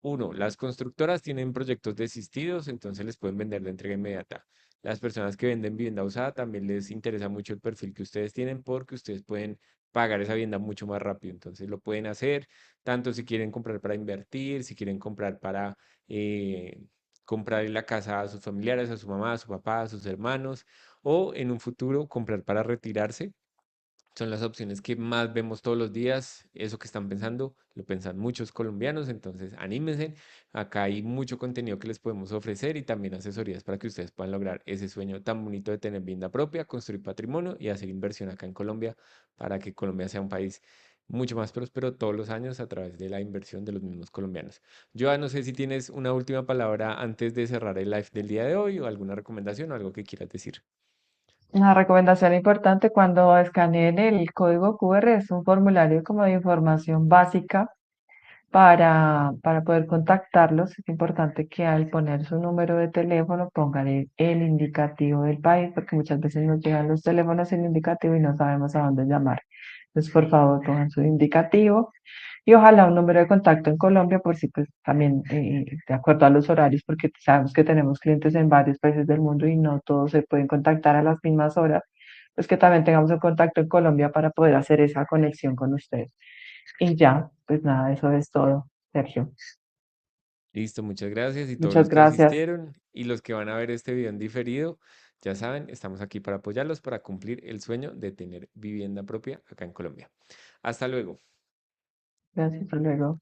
uno, las constructoras tienen proyectos desistidos, entonces les pueden vender de entrega inmediata. Las personas que venden vivienda usada también les interesa mucho el perfil que ustedes tienen porque ustedes pueden pagar esa vivienda mucho más rápido. Entonces lo pueden hacer tanto si quieren comprar para invertir, si quieren comprar para comprar en la casa a sus familiares, a su mamá, a su papá, a sus hermanos, o en un futuro comprar para retirarse. Son las opciones que más vemos todos los días. Eso que están pensando, lo piensan muchos colombianos, entonces anímense. Acá hay mucho contenido que les podemos ofrecer y también asesorías para que ustedes puedan lograr ese sueño tan bonito de tener vivienda propia, construir patrimonio y hacer inversión acá en Colombia para que Colombia sea un país mucho más próspero todos los años a través de la inversión de los mismos colombianos. Yo no sé si tienes una última palabra antes de cerrar el live del día de hoy o alguna recomendación o algo que quieras decir. Una recomendación importante cuando escaneen el código QR es un formulario como de información básica para poder contactarlos. Es importante que al poner su número de teléfono pongan el indicativo del país, porque muchas veces nos llegan los teléfonos sin indicativo y no sabemos a dónde llamar. Entonces, por favor, pongan su indicativo y ojalá un número de contacto en Colombia, por si pues también de acuerdo a los horarios, porque sabemos que tenemos clientes en varios países del mundo y no todos se pueden contactar a las mismas horas, pues que también tengamos un contacto en Colombia para poder hacer esa conexión con ustedes. Y ya, pues nada, eso es todo, Sergio. Listo, muchas gracias y todos Muchas los que gracias. asistieron y los que van a ver este video en diferido, ya saben, estamos aquí para apoyarlos para cumplir el sueño de tener vivienda propia acá en Colombia. Hasta luego. Gracias, hasta luego.